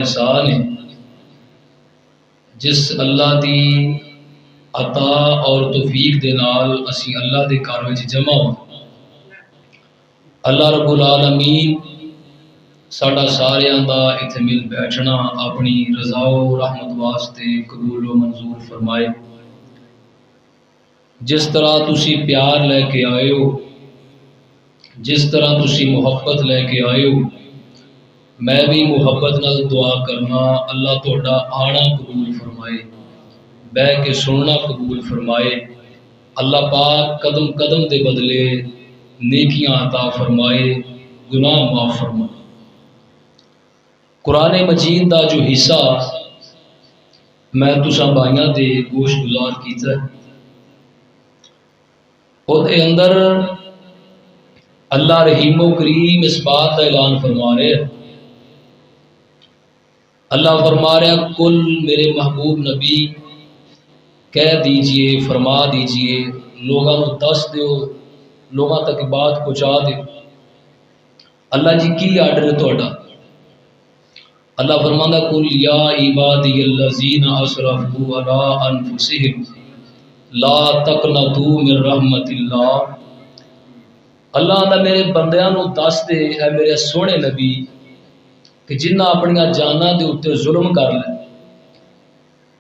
एहसान है जिस अल्लाह की अता और तौफीक दे नाल असी अल्लाह के घर में जमा हो। अल्लाह रब्बुल आलमीन साडा सारियां दा इत्थे मिल बैठना अपनी रज़ा व रहमत वास्ते कबूल व मंजूर फरमाए। जिस तरह तुसी प्यार लैके आए हो, जिस तरह तुसी मुहब्बत लैके आए हो, मैं भी मुहब्बत नाल दुआ करना अल्लाह तुहाडा आना कबूल फरमाए, बह के सुनना कबूल फरमाए। अल्लाह पाक कदम कदम दे बदले नेकियां अता फरमाए, गुनाह माफ फरमाए। कुरान मजीद का जो हिस्सा मैं तुसां भाइयों दे गोश गुजार कीता है, उसके अंदर अल्लाह रहीमो करीम इस बात का ऐलान फरमा रहे हैं। अल्लाह फरमा रहा, कुल मेरे महबूब नबी कह दीजिए, फरमा दीजिए, लोगों को दस दो, लोगों तक बात पहुँचा दो। अल्लाह जी की आर्डर है तुहाडा? अल्लाह फरमांदा, कुल या इबादियल्लज़ीना असरफू अला अनफुसिहिम ला तक़नतू मिन रहमतिल्लाह। अल्लाह आंदा मेरे बंदियां नूं दस दे, है मेरे सोहने नबी, कि जिन्हां अपनियां जानां दे उत्ते जुल्म कर लै,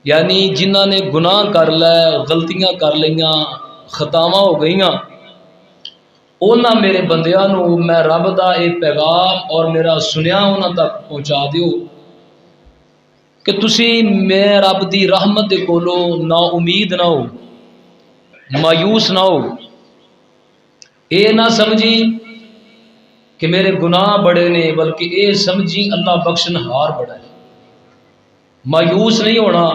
यानी जिन्हां ने गुनाह कर लै, गलतियां कर लईयां, खतावां हो गईयां, उन्हां मेरे बंदियां नूं मैं रब दा ये पैगाम और मेरा सुनिया उन्हां तक पहुँचा दिओ कि तुसी मैं रब दी रहमत दे कोलों ना उम्मीद ना हो, मायूस ना हो। ये ना समझी कि मेरे गुनाह बड़े ने, बल्कि ये समझी अल्लाह बख्शनहार बड़ा है। मायूस नहीं होना,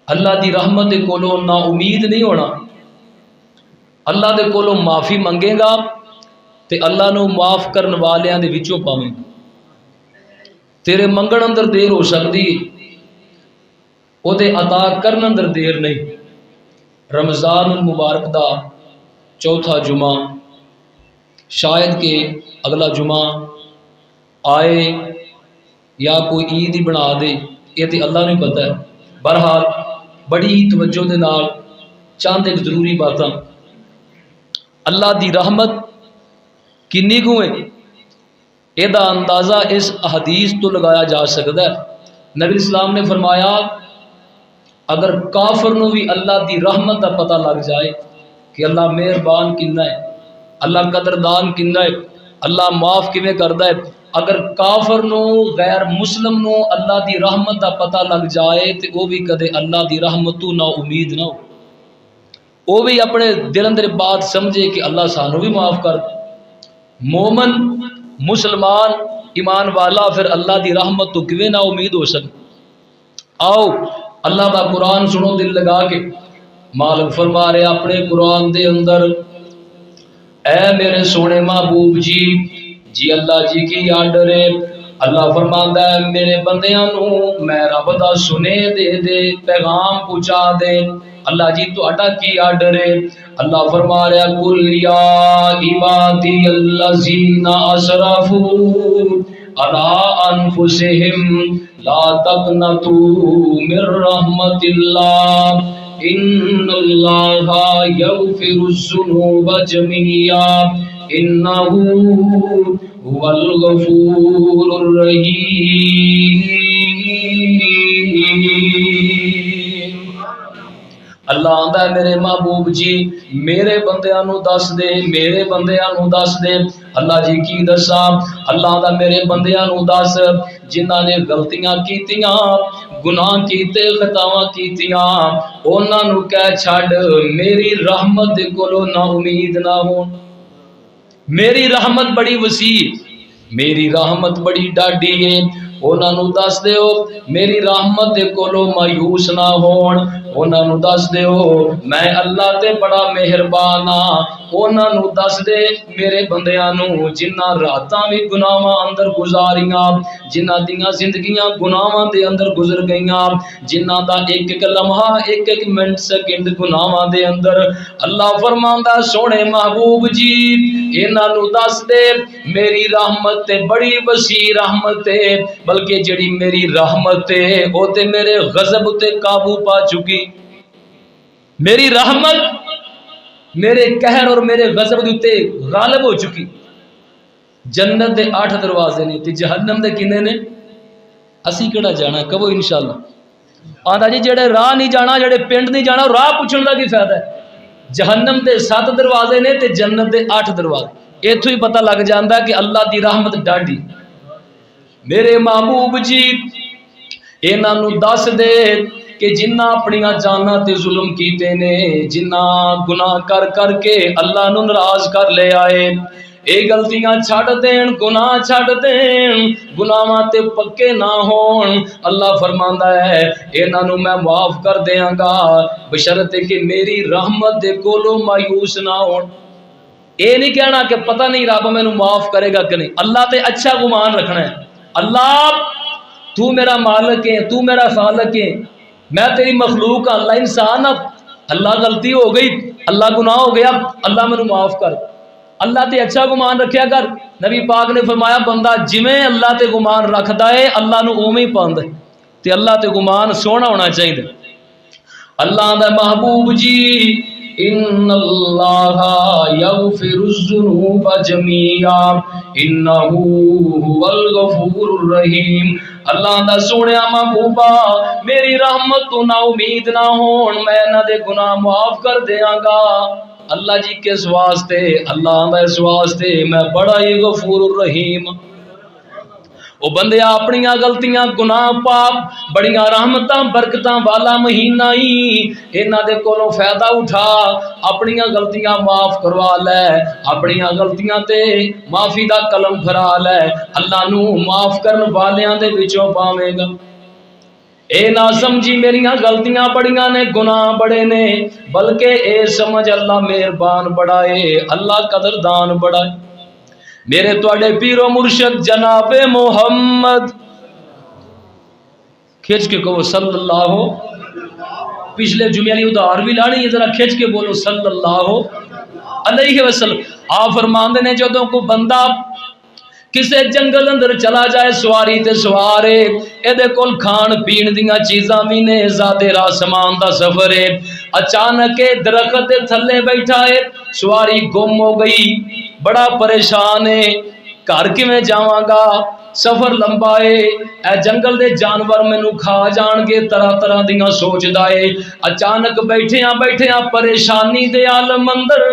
अल्लाह की रहमत के कोलों ना उम्मीद नहीं होना। अल्लाह के कोलों माफ़ी मंगेगा तो अल्लाह नू माफ़ करने वालियां दे विचों पावेंगा। तेरे मंगण अंदर देर हो सकती, उहदे अता करन अंदर देर नहीं। रमज़ान मुबारक दा चौथा जुमा, शायद के अगला जुमा आए या कोई ईद ही बना दे, ये तो अल्लाह नहीं पता है। बहरहाल बड़ी तवज्जो दे नाल चंद एक जरूरी बातां, अल्लाह दी रहमत किन्नी कु है, इसका अंदाज़ा इस हदीस तो लगाया जा सकता है। नबी इस्लाम ने फरमाया, अगर काफिर नूं भी अल्लाह दी रहमत का पता लग जाए कि अल्लाह मेहरबान किन्ना है, अल्लाह कदरदान किन्ना है, अल्लाह माफ़ किवें करदा है, अगर काफिर नूं गैर मुस्लिम नूं अल्लाह दी रहमत का पता लग जाए तो वह भी कदे अल्लाह दी रहमत तो ना उम्मीद ना हो, वह भी अपने दिल अंदर बात समझे कि अल्लाह सानू भी माफ़ कर। मोमन मुसलमान ईमान वाला फिर अल्लाह की रहमत तो किवें ना उम्मीद हो सके। आओ अल्लाह का कुरान सुनो दिल लगा के। मालिक फरमा रहे अपने कुरान दे अंदर, ऐ मेरे सोने महबूब जी, जी अल्लाह जी की आर्डर है। अल्लाह फरमांदा है, मेरे बंदियां नूं मैं रब दा सुने दे पैगाम पहुँचा दे। अल्लाह जी तुहाडा की आर्डर है? अल्लाह फरमा रहा, कुल या इबादी अल्लज़ीना असरफू अला अनफुसिहिम ला तक़नतू मिन रहमतिल्लाह इन्नल्लाहा यग़फिरुज़्ज़ुनूब जमीआ इन्नहू हुवल गफूरुर रहीम। अल्लाह आंदा है, मेरे महबूब जी मेरे बंदियां नूं दस दे, मेरे बंदियां नूं दस दे। अल्लाह जी की दसा? अल्लाह आंदा मेरे बंदियां नूं दस, जिन्हां ने गलतियां कीतियां, गुनाह कीते, खतावां कीतियां, उन्हां नूं कह छड्ड मेरी रहमत दे कोलों ना उम्मीद ना हो। मेरी रहमत बड़ी वसी, मेरी रहमत बड़ी डाडी है। उन्होंने दस दो मेरी रहमत दे कोलों मायूस ना होण, उन्होंने दस दिओ मैं अल्लाह ते बड़ा मेहरबान हाँ। उन्होंने दस दे मेरे बंदियां नू जिन्ना रातां भी गुनाहां अंदर गुजारियां, जिन्ना दियां जिंदगियां गुनाहां दे अंदर गुजर गईयां, जिन्ना दा एक एक लम्हा एक एक मिनट सेकंड गुनाहां दे अंदर, अल्लाह फरमांदा सोने महबूब जी इन्हां दस दे मेरी रहमत ते बड़ी वसी रहमत है, बल्कि जड़ी मेरी रहमत है वो ते मेरे गजब ते काबू पा चुकी। मेरी रहमत मेरे कहर और मेरे गजब के उत्ते गालिब हो चुकी। जन्नत के 8 दरवाजे ने ते जहन्नम के किन्ने ने? असी केड़ा जाना कबो इंशाअल्लाह। आंदा जी जेड़े राह नहीं जाना, जेड़े पिंड नहीं जाना, राह पूछण दा की फायदा है। जहन्नम के 7 दरवाजे ने ते जन्नत के 8 दरवाजे। इथों ही पता लग जाता कि अल्लाह की रहमत डाढ़ी। मेरे महबूब जी इन्हों दस दे कि जिन्ना अपनिया जाना ते जुल्म कीते ने, जिन्ना गुनाह कर करके अल्लाह नू नाराज कर ले आए, ये गलतियां छड़ देन, गुनाह छड़ देन, गुनाहां ते पक्के ना होन, अल्लाह फरमांदा है इन्हां मैं माफ कर देंगा बशर्ते कि मेरी रहमत दे कोलों मायूस ना होन। ये नहीं कहना कि पता नहीं रब मैनू माफ करेगा कि नहीं। अल्लाह ते अच्छा गुमान रखना है। अल्लाह तू मेरा मालिक है, तू मेरा खालिक है, मैं तेरी मखलूक हाँ, अल्लाह इंसान हाँ, अल्लाह गलती हो गई, अल्लाह गुनाह हो गया, अल्लाह मैनू माफ कर। अल्लाह ते अच्छा गुमान रखा कर। नबी पाक ने फरमाया बंदा जिमें अल्लाह ते गुमान रखता है अल्लाह नू उवें ही पांदा है। ते अल्लाह ते गुमान सोहना होना चाहिए। अल्लाह दा महबूब जी इन्नल्लाहा यगफिरुज़्ज़ुनूबा जमीआ इन्नहू हुवल गफूरुर रहीम। अल्लाह दा सोहणिया महबूबा मेरी रहमत तो ना उम्मीद ना होन, मैं इन्हां दे गुनाह माफ कर देंगा। अल्लाह जी किस वास्ते? अल्लाह दा इस वास्ते मैं बड़ा ही गफूरुर रहीम। वो बंदे अपनिया गलतियां गुनाह पाप बड़िया रहमत बरकत वाला महीना ही, इन्हां दे कोलों फायदा उठा, अपनिया गलतियां माफ करवा लै, अपनिया गलतियां ते माफी दा कलम फरा लै, अल्लाह नू माफ करन वालियां दे विचों पावेगा। ए ना समझी मेरिया गलतियां बड़िया ने, गुनाह बड़े ने, बल्कि ए समझ अल्लाह मेहरबान बड़ा है, अल्लाह कदरदान बड़ा है। मेरे तुहाडे पीरो मुर्शद जनाबे मोहम्मद खिंच के कहो सल्लल्लाहु। पिछले जुमे वाली उधार भी लानी है, जरा खिंच के बोलो सल्लल्लाहु अलैहि वसल्लम। आ फरमांदे ने जदों को बंदा किसे जंगल अंदर चला जाए, सवारी ते सवार है, एदे कोल खान पीन दियां चीज़ां भी ने, ज़ादे राह समान दा सफर है, अचानक दरख्त दे थल्ले बैठा है, सवारी गुम हो गई, बड़ा परेशान है, घर किवें जावांगा, सफर लंबा है, ए जंगल दे जानवर मैनू खा जाणगे, तरह तरह दियां सोचदा है। अचानक बैठिया बैठिया परेशानी दे आलम अंदर,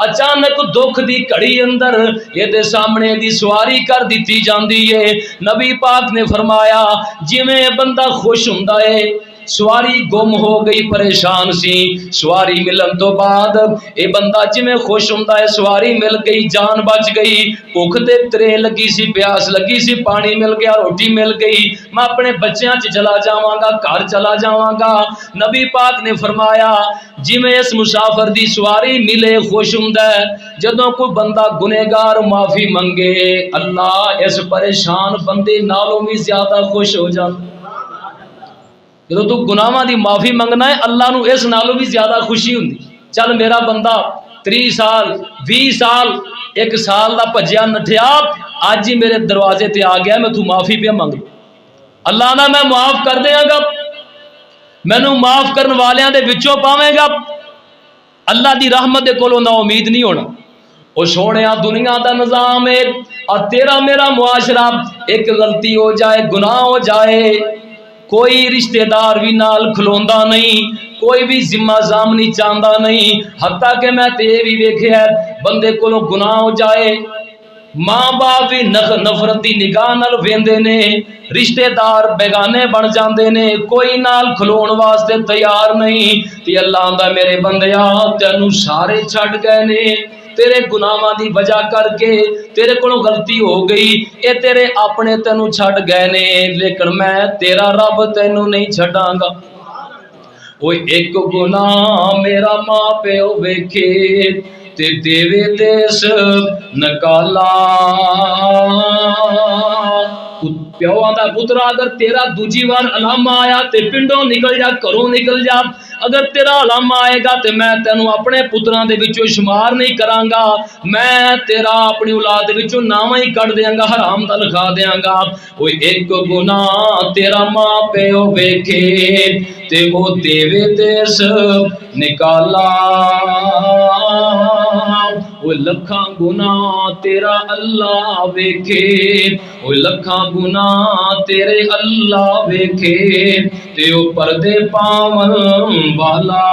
अचानक दुख दी घड़ी अंदर ये सामने दी सवारी कर दी जाती है। नबी पाक ने फरमाया जिवें बंदा खुश हुंदा है, सवारी गुम हो गई, परेशान सी, सवारी मिलन तो बाद ये बंदा जिवें खुश हुंदा है, सवारी मिल गई, जान बच गई, भुख ते त्रे लगी सी, प्यास लगी सी, पानी मिल गया, रोटी मिल गई, मैं अपने बच्चों च चला जावांगा, घर चला जावांगा। नबी पाक ने फरमाया जिवें इस मुसाफर दी सवारी मिले खुश हुंदा है, जदों कोई बंदा गुनेगार माफी मंगे अल्लाह इस परेशान बंदे नालों भी ज्यादा खुश हो जाता। जो तू गुनाहां दी माफ़ी मंगना है अल्लाह नू इस नालों भी ज्यादा खुशी हुंदी। चल मेरा बंदा 30 साल 20 साल 1 साल का भज्या नठिया अज ही मेरे दरवाजे ते आ गया, मैं तू माफ़ी पे मंग, अल्लाह ना मैं माफ़ कर देंगा, मैनू माफ़ करने वालियां दे विचों पावेगा। अल्लाह की रहमत दे कोलों ना उम्मीद नहीं होना। वो सोने दुनिया का निज़ाम है और तेरा मेरा मुआशरा, एक गलती हो जाए, गुनाह हो जाए, कोई रिश्तेदार भी नाल खलोंदा नहीं, कोई भी जिम्मा जामनी चाहता नहीं। हत्ता कि मैं ते भी वेख्या बंदे कोलों गुनाह हो जाए, माँ बाप भी नफरत की निगाह नाल वेंदे ने, रिश्तेदार बेगाने बन जाते ने, कोई नाल खलोण वास्ते तैयार नहीं। ते अल्लाह दा मेरे बंदिया तैनू सारे छड़ गए ने, तेरे गुनाहां की वजह करके तेरे को गलती हो गई, ये तेरे अपने तेनू छड़ गए ने, लेकिन मैं तेरा रब तेनू नहीं छड़ांगा। वो एक गुनाह मेरा मां प्यो वेखे ते देवे देश नकाला। प्यो आंदा पुत्रा अगर तेरा दूजी बार अलामा आया ते पिंडों निकल जा, घरों निकल जा। अगर तेरा अलामा आएगा तो मैं तेनों अपने पुत्रां दे विचों शुमार नहीं करांगा, मैं तेरा अपनी औलाद दे विचों नाम ही कट देंगा, हराम दा लिखा देंगा। वो एक गुनाह तेरा मां प्यो वेखे ते वो देवे देश निकाला। वो लखा गुनाह तेरा अल्लाह वेखे, वो लखा गुनाह तेरे अल्लाह वेखे ते ओ पर्दे पावन वाला।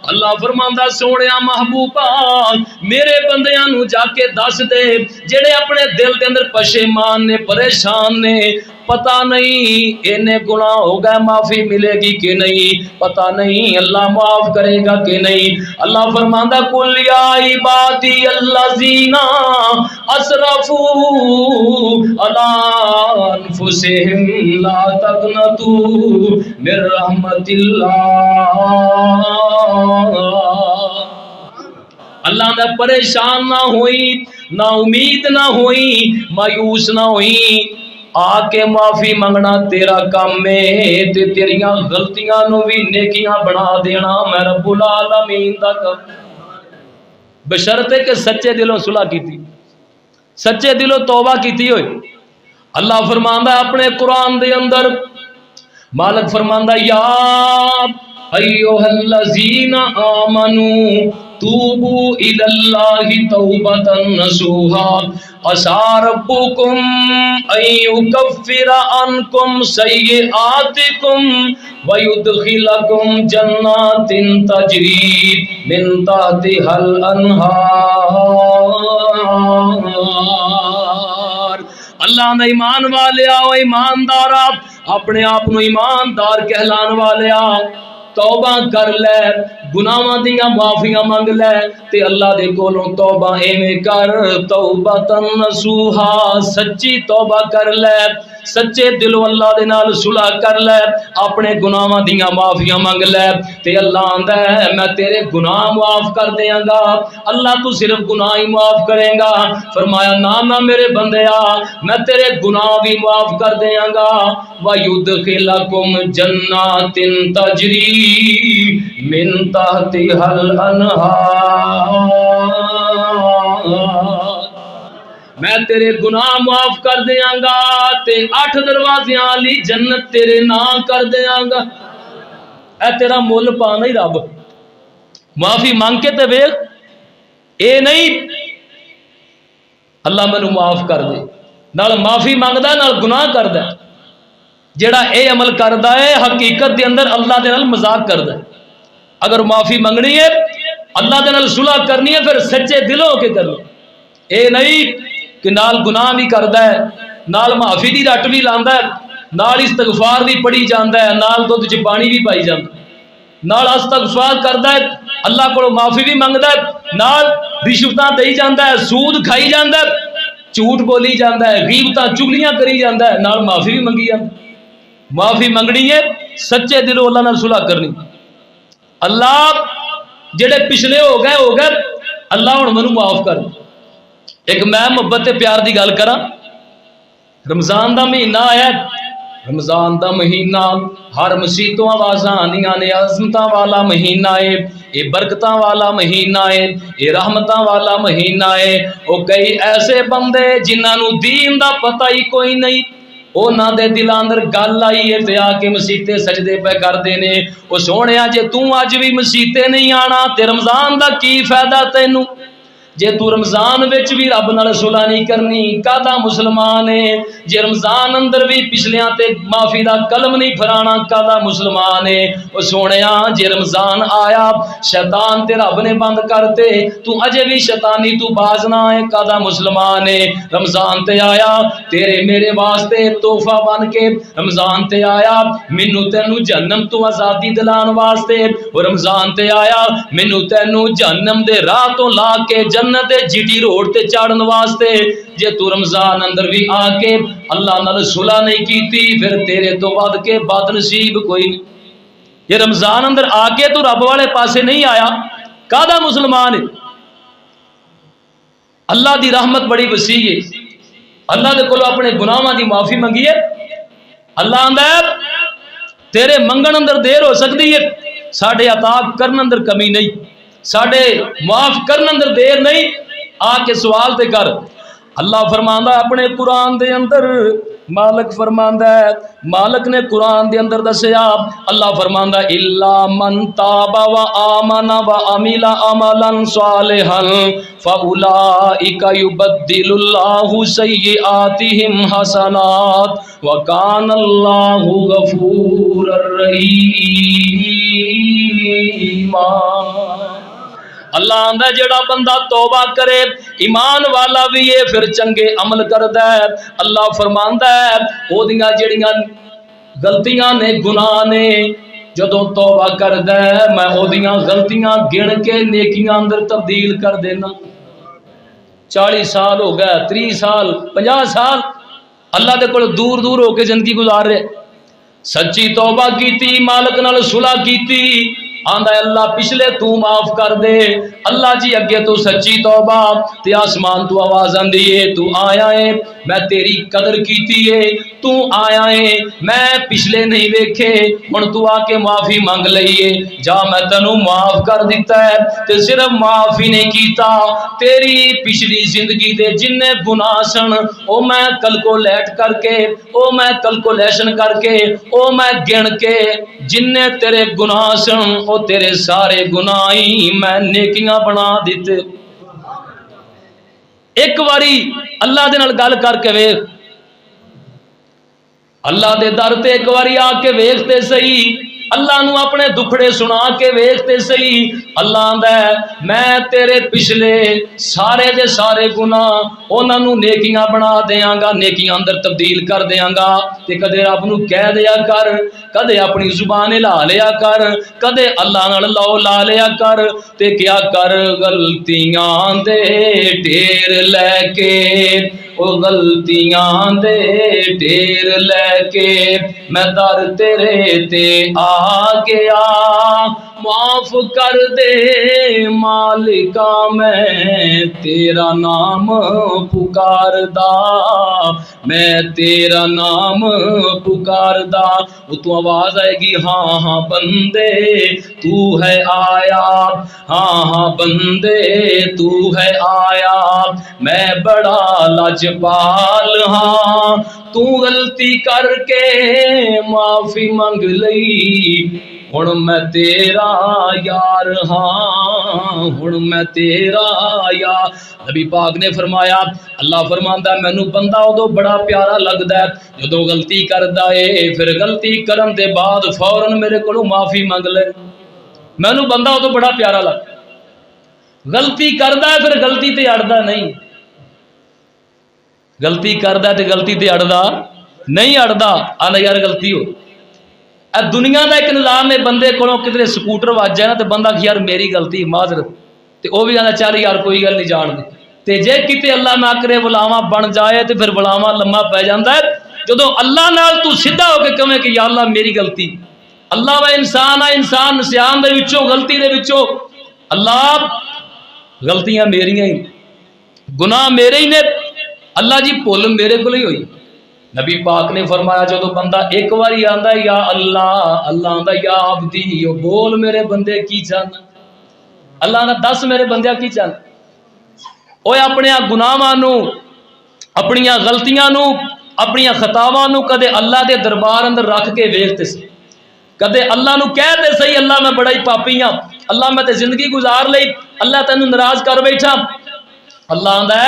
अल्लाह फरमांदा सोहणिया महबूबा मेरे बंदियां नू जाके दस दे जेड़े अपने दिल के अंदर पशेमान ने, परेशान ने, पता नहीं इन्हें गुनाह हो गए माफी मिलेगी कि नहीं, पता नहीं अल्लाह माफ करेगा कि नहीं। अल्लाह फरमांदा कुल या इबादी अल्लज़ीना असरफू अला अनफुसिहिम ला तक़नतू मिर रहमतिल्लाह। अल्लाह ने परेशान ना हुई, ना उम्मीद ना हुई, मायूस ना हुई, आके माफी मंगना तेरा काम है ते तेरियां गलतियां नू भी नेकियां बना देना मैं रब्बुल आलमीन दा काम। बशर्ते के सच्चे दिलों सुलह कीती, सच्चे दिलों तौबा कीती होए। अल्लाह फरमांदा अपने कुरान दे अंदर, मालिक फरमांदा या अय्युहल्लज़ीना आमनू तूबू इलल्लाहि तौबतन नसूहा असा रब्बुकुम अय्युकफ्फिरा अन्कुम सय्यिआतिकुम व युदखिलकुम जन्नातिन तजरी मिन तहतिहल अन्हार। अल्लाह ने ईमान वाले आओ ईमानदार अपने आप को ईमानदार कहलाने वाले तौबा कर ले, गुनाहां दियां माफियां मंग ले ते अल्लाह दे कोलों तौबा एवें कर तौबतन नसूहा, सच्ची तौबा कर ले, सच्चे दिलों अल्लाह दे नाल सुलह कर ले, अपने गुनाहां दियां माफियां मंग ले ते अल्लाह आंदा है मैं तेरे गुनाह माफ कर देंगा। अल्लाह तू सिर्फ गुनाह ही माफ करेगा? फरमाया ना ना मेरे बंदेया मैं तेरे गुनाह भी माफ कर देंगा। व युदखिलकुम जन्नातिन तजरी मिन तहतिहल अन्हार, मैं तेरे गुनाह माफ कर देंगा ते 8 दरवाज़ियां वाली जन्नत तेरे नाम कर देंगा। ऐ तेरा मुल पाना ही रब। माफी मांग के ते वेख, ए नहीं अल्लाह मैनू माफ कर दे, नाल माफी मांगदा नाल गुनाह करदा। जेड़ा ए अमल करदा है हकीकत के अंदर अल्लाह दे नाल मजाक करदा। अगर माफी मंगनी है अल्लाह दे नाल सुलह करनी है फिर सच्चे दिलों के करनी, ए नहीं कि नाल गुनाह भी करदा है, नाल माफी दी रट भी लांदा है, नाल इस्तगफार भी पढ़ी जांदा है, नाल दुध च पानी भी पाई जांदा, नाल इस्तगफार करदा है, अल्लाह को माफी भी मंगदा है, नाल रिश्वतां देई जांदा है, सूद खाई जांदा है, झूठ बोली जाता है, गीबतां चुगलियां करी जाता है, नाल माफी भी मंगी जाती। माफी मंगनी है सच्चे दिलों अल्लाह नाल सुलह करनी। अल्लाह जेड़े पिछले हो गए अल्लाह हुण मैनू माफ कर। एक मैं मुहब्बत ते प्यार की गल करा, रमजान का महीना आया, रमजान का महीना हर मसीतों आवाज़ां आंदियां ने, अज़मतां वाला महीना है, ये बरकतां वाला महीना है, ये रहमतां वाला महीना है। वो कई ऐसे बंदे जिन्होंने दीन का पता ही कोई नहीं, उन्हां दे दिलां अंदर गल आई है ते आके मसीते सजदे पे करते ने। वो सोहणिया जे तू अज भी मसीते नहीं आना ते रमजान का की फायदा तैनू? जे तू रमजान विच भी रब नाल सुलह नहीं करनी कादा मुसलमान है? जे रमजान अंदर भी पिछलियां ते माफी दा कलम नहीं फराना कादा मुसलमान है? ओ सोहणिया जे रमजान आया शैतान ते रब ने बंद करते, तू अजे भी शैतानी तू बाज ना है कादा मुसलमान है? रमजान ते आया तेरे मेरे वास्ते तोहफा बन के, रमजान ते आया मैनू तैनू जहन्नम तो आजादी दिलान वास्ते, रमजान ते आया मैनू तैनू जहन्नम दे राह तो ला के जन्नत जीटी रोड ते चढ़न वास्ते जे तू रमजान अंदर भी आके अल्लाह नाल सुलह नहीं कीती फिर तेरे तो वध के बदनसीब कोई नहीं। ये रमजान अंदर आके तू रब वाले पासे नहीं आया कादा मुसलमान है। अल्लाह की रहमत बड़ी वसी है। अल्लाह दे कोलों अपने गुनाहों की माफी मंगी है। अल्लाह आंदा तेरे मंगण अंदर देर हो सकती है, साढ़े अता करन अंदर कमी नहीं, साढ़े माफ करन अंदर देर नहीं, आके सवाल ते कर। अल्लाह फरमांदा अपने कुरान दे अंदर, मालिक फरमांदा है, मालिक ने कुरान दे अंदर दसया, अल्लाह फरमांदा इल्ला मन ताबा व आमना व अमिला अमलन सालिहन फउलाइका युबद्दिलुल्लाहु सय्यिआतिहिम हसनात व कानल्लाहु गफूरर रहीमा। अल्लाह आंदा जेड़ा बंदा तौबा करे ईमान वाला भी है फिर चंगे अमल करदा है, अल्लाह फरमांदा है ओदियां जेड़ियां गलतियां ने गुनाह ने जदों तौबा करदा है मैं ओदियां गलतियां गिन के नेकियां अंदर तब्दील कर देना। 40 साल हो गए, 30 साल, 50 साल अल्लाह दे कोल दूर दूर होके जिंदगी गुजार रहे, सच्ची तौबा कीती, मालिक नाल सुलह कीती, आंदा अल्लाह पिछले तू माफ कर दे। अल्लाह जी अगे तो सच्ची तौबा ते आसमान तू आवाज आंदी है तू आया है मैं तेरी कदर कीती है, तू आया है मैं पिछले नहीं वेखे हुण तू आके माफी मंग लई है, जा मैं तेनू माफ कर दिता है। ते सिर्फ माफ ही नहीं कीता, तेरी पिछली जिंदगी दे जिन्ने गुनाह सन ओ मैं कैलकुलेट करके, ओ मैं कैलकुलेशन करके, ओ मैं गिन के जिन्ने तेरे गुनाह सन ओ तेरे सारे गुनाह ही मैं नेकियां बना दिते। एक बारी अल्लाह दे नाल गल करके वेख, अल्लाह दे दर ते एक बारी आके वेखते सही, अल्लाह नू अपने दुखड़े सुना के वेखते सही। अल्लाह आंदा मैं तेरे पिछले सारे दे सारे गुनाह उन्होंने नेकियां बना देंगा, नेकियां अंदर तब्दील कर देंगा। ते कदे रब नू कह दिया कर, कदे अपनी जुबान ला लिया कर, कदे अल्लाह नाल लौ ला लिया कर, ते क्या कर गलतियां दे ढेर लैके, ओ गलतियां दे ढेर लैके मैं दर तेरे ते आ गया, माफ कर दे मालिका मैं तेरा नाम पुकारदा, मैं तेरा नाम पुकारदा। तो आवाज आएगी हाँ हाँ बंदे तू है आया, हाँ हाँ बंदे तू है आया, मैं बड़ा लाजपाल हाँ, तू गलती करके माफी मंग लई, हुण मैं तेरा यार हाँ, हुण मैं तेरा यार। नबी पाक ने फरमाया, अल्लाह फरमांदा मैनू बंदा उदों बड़ा प्यारा लगदा है जदों गलती करदा है, फिर गलती करन दे बाद फौरन मेरे कोलों माफी मंग ले, मैनू बंदा उदों बड़ा प्यारा लगदा। गलती करदा है फिर गलती ते अड़दा नहीं, गलती करदा ते गलती ते अड़दा नहीं, अड़दा आंदा यार गलती हो। दुनिया का एक निज़ाम है, बंदे को कितने स्कूटर वज जाए ना तो बंदा यार मेरी गलती माजरत, तो वह भी आंदा चल यार कोई गल नहीं जान दे। तो जे किते अल्लाह ना करे बुलावा बन जाए तो फिर बुलावा लम्मा पै जाता है। जो अल्लाह नाल तू सीधा होकर कहे कि या अल्लाह मेरी गलती, अल्लाह व इंसान आ, इंसान नसियान दे विचों गलती दे विचों, अल्लाह गलतियां मेरियां ही, गुनाह मेरे ही ने, अल्लाह जी भुल मेरे को ही हुई। नबी पाक ने फरमाया जो बंदा एक बारी आंदा या अल्लाह, अल्लाह आंदा या अब्दी, ओ बोल मेरे बंदे की चाहना, अल्लाह आंदा दस मेरे बंदे की चाहना। ओए अपने गुनाहां नू, अपनी गलतियां नू, अपनी खतावां नू कदे अल्लाह के दरबार अंदर रख के वेखते सी, कदे अल्लाह नू कहते सही अल्लाह मैं बड़ा ही पापी हाँ, अल्लाह मैं तो जिंदगी गुजार ली, अल्लाह तेनू नाराज कर बैठा। अल्लाह आंदा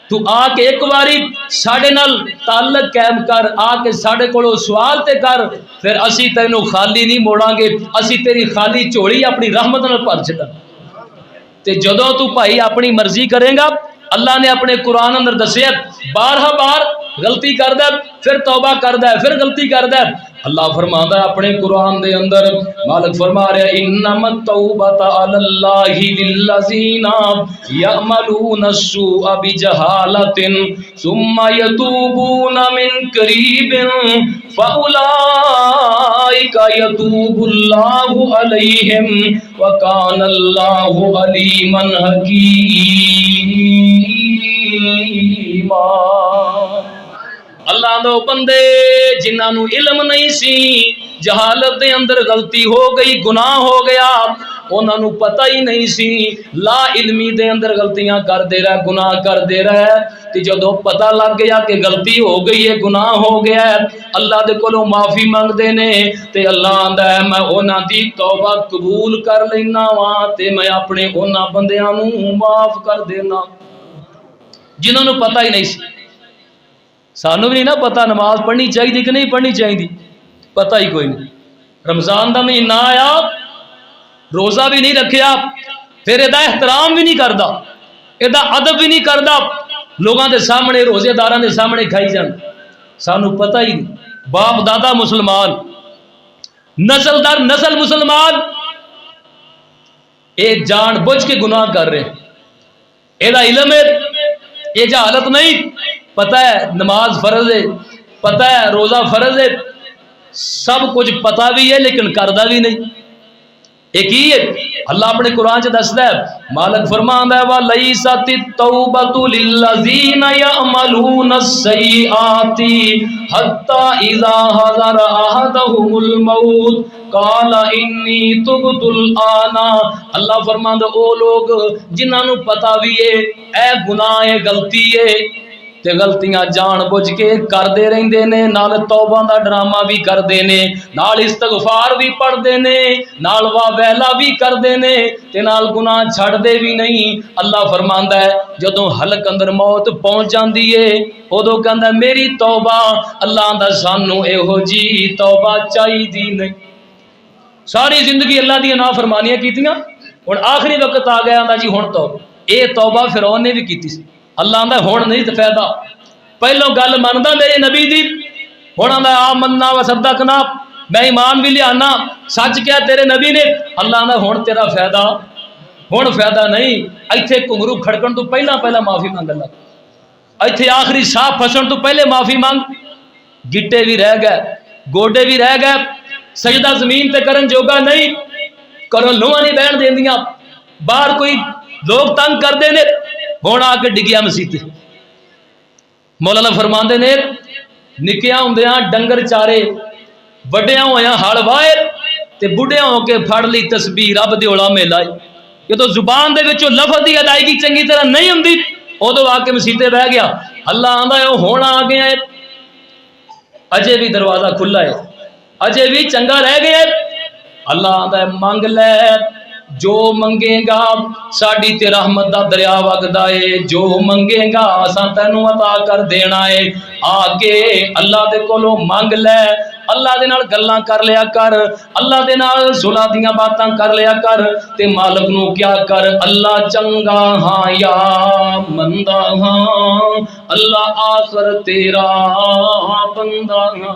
तू आके एक बारी साडे नाल ताल्लुक कायम कर, आके साडे कोलों सवाल ते कर, फिर असी तेनू खाली नहीं मोड़ांगे, असी तेरी खाली झोली अपनी रहमत नाल भर छड्डांगे। ते जदों तू भाई अपनी मर्जी करेगा, अल्लाह ने अपने कुरान अंदर दसिया बारहा बार गलती करदा फिर तौबा करदा फिर गलती करदा, अल्लाह फरमाता है अपने कुरान दे अंदर, मालिक फरमा रहा है इन्नमत तौबता अलल्लाहि लिल्लज़ीना यअमलूना अस्सूअ बिजहालतिन सुम्मा यतूबूना मिन करीबिन फउलाइका यतूबुल्लाहु अलैहिम व कानल्लाहु अलीमन हकीमा। अल्लाह दो बंदे जिन्होंने इल्म नहीं सी, जहालत के अंदर गलती हो गई, गुनाह हो गया, उन्होंने पता ही नहीं सी, ला इल्मी दे अंदर गलतियां करते रहे, गुनाह करते रहे। तो जो पता लग गया कि गलती हो गई है, गुनाह हो गया है, अल्लाह दे कोलों माफ़ी मंगते ने, तो अल्लाह आंदा है मैं उन्हां दी तौबा कबूल कर लेना वा, ते मैं अपने उन्हां बंदियां नूं माफ कर देना जिन्होंने पता ही नहीं सी। सानू भी नहीं ना पता नमाज पढ़नी चाहिए कि नहीं पढ़नी चाहिए, पता ही कोई नहीं। रमजान का महीना आया, रोज़ा भी नहीं रखिया, फिर एदा एहतराम भी नहीं करता, एदा अदब भी नहीं करता, लोगों के सामने रोजेदार के सामने खाई जान, सानू पता ही नहीं। बाप दादा मुसलमान, नस्ल दर नस्ल मुसलमान, ये जान बुझ के गुनाह कर रहे, एदा इल्म है, ये जहालत नहीं। पता है नमाज फर्ज है, पता है रोजा फर्ज है, सब कुछ पता भी है लेकिन करता भी नहीं। एक ही है अल्लाह अपने कुरान च दसदा है, मालिक फरमांदा है वलैसति तौबतु लिल्लज़ीना यअमलूना अस्सय्यिआति हत्ता इज़ा हज़र अहदहुमुल मौत काला इन्नी तुबतुल आना। अल्लाह फरमांदा ओ लोग जिन्होंने पता भी है ए गुनाह है, गलती है, ते गलतियां जान बुझ के करते रहंदे ने, नाल तौबा दा ड्रामा भी करते ने, नाल इस्तगफार भी पढ़ते ने, नाल वाह-वहला भी करते ने, ते नाल गुनाह छड्डदे भी नहीं। अल्लाह फरमांदा है जदों हलक अंदर मौत पहुंच जाती है उदों कहंदा मेरी तौबा, अल्लाह दा सानू इहो जी तौबा चाहिदी नहीं। सारी जिंदगी अल्लाह दी नाफरमानियां कीतियां, हुण आखिरी वक्त आ गया आंदा जी हुण तो ये तौबा फिरौन ने भी कीती सी। अल्लाह आंदा हुण नहीं तो फायदा, पहलों गल मनदा मेरे नबी दी, हुण आंदा आ मन्ना व सद्दकना, मैं ईमान भी लियाना, सच क्या तेरे नबी ने। अल्लाह आंदा हुण तेरा फायदा, हुण फायदा नहीं। इत्थे घुंगरू खड़कण तो पहला पहला माफी मंग अल्लाह, इत्थे आखिरी साह फसन तो पहले माफी मंग। गिट्टे भी रह गए, गोडे भी रह गए, सजदा जमीन ते करन जोगा नहीं, घरों लूहां नहीं बहन देंदियां, बाहर कोई लोग तंग करते ने, हुण आके डिगिया मसीते। मौलाना फरमाते ने निक्किया होंदियां डंगर चारे, वड्डिया होया हल वाहे, ते बुढ़िया होके फड़ ली तस्बीह रब दे ओलामे लाए। जो जुबान दे विचों लफज की अदायगी चंगी तरह नहीं हुंदी उदों आके मसीते बह गया। अल्लाह आंदा है हुण आ गया है, अजे भी दरवाजा खुला है, अजे भी चंगा रह गया। अल्लाह आंदा है मंग लै, जो मंगेगा साडी ते रहमत दा दरिया वगदा है, जो मंगेगा असां तैनूं अता कर देना है। आके अल्लाह दे कोलों मंग लै, अल्लाह दे नाल गल्लां कर लिया कर, अल्लाह दे नाल सुलह दियां बातां कर लिया कर, ते मालिक नूं क्या कर अल्लाह चंगा हां या मंदा हां, अल्लाह आखर तेरा बंदा हां।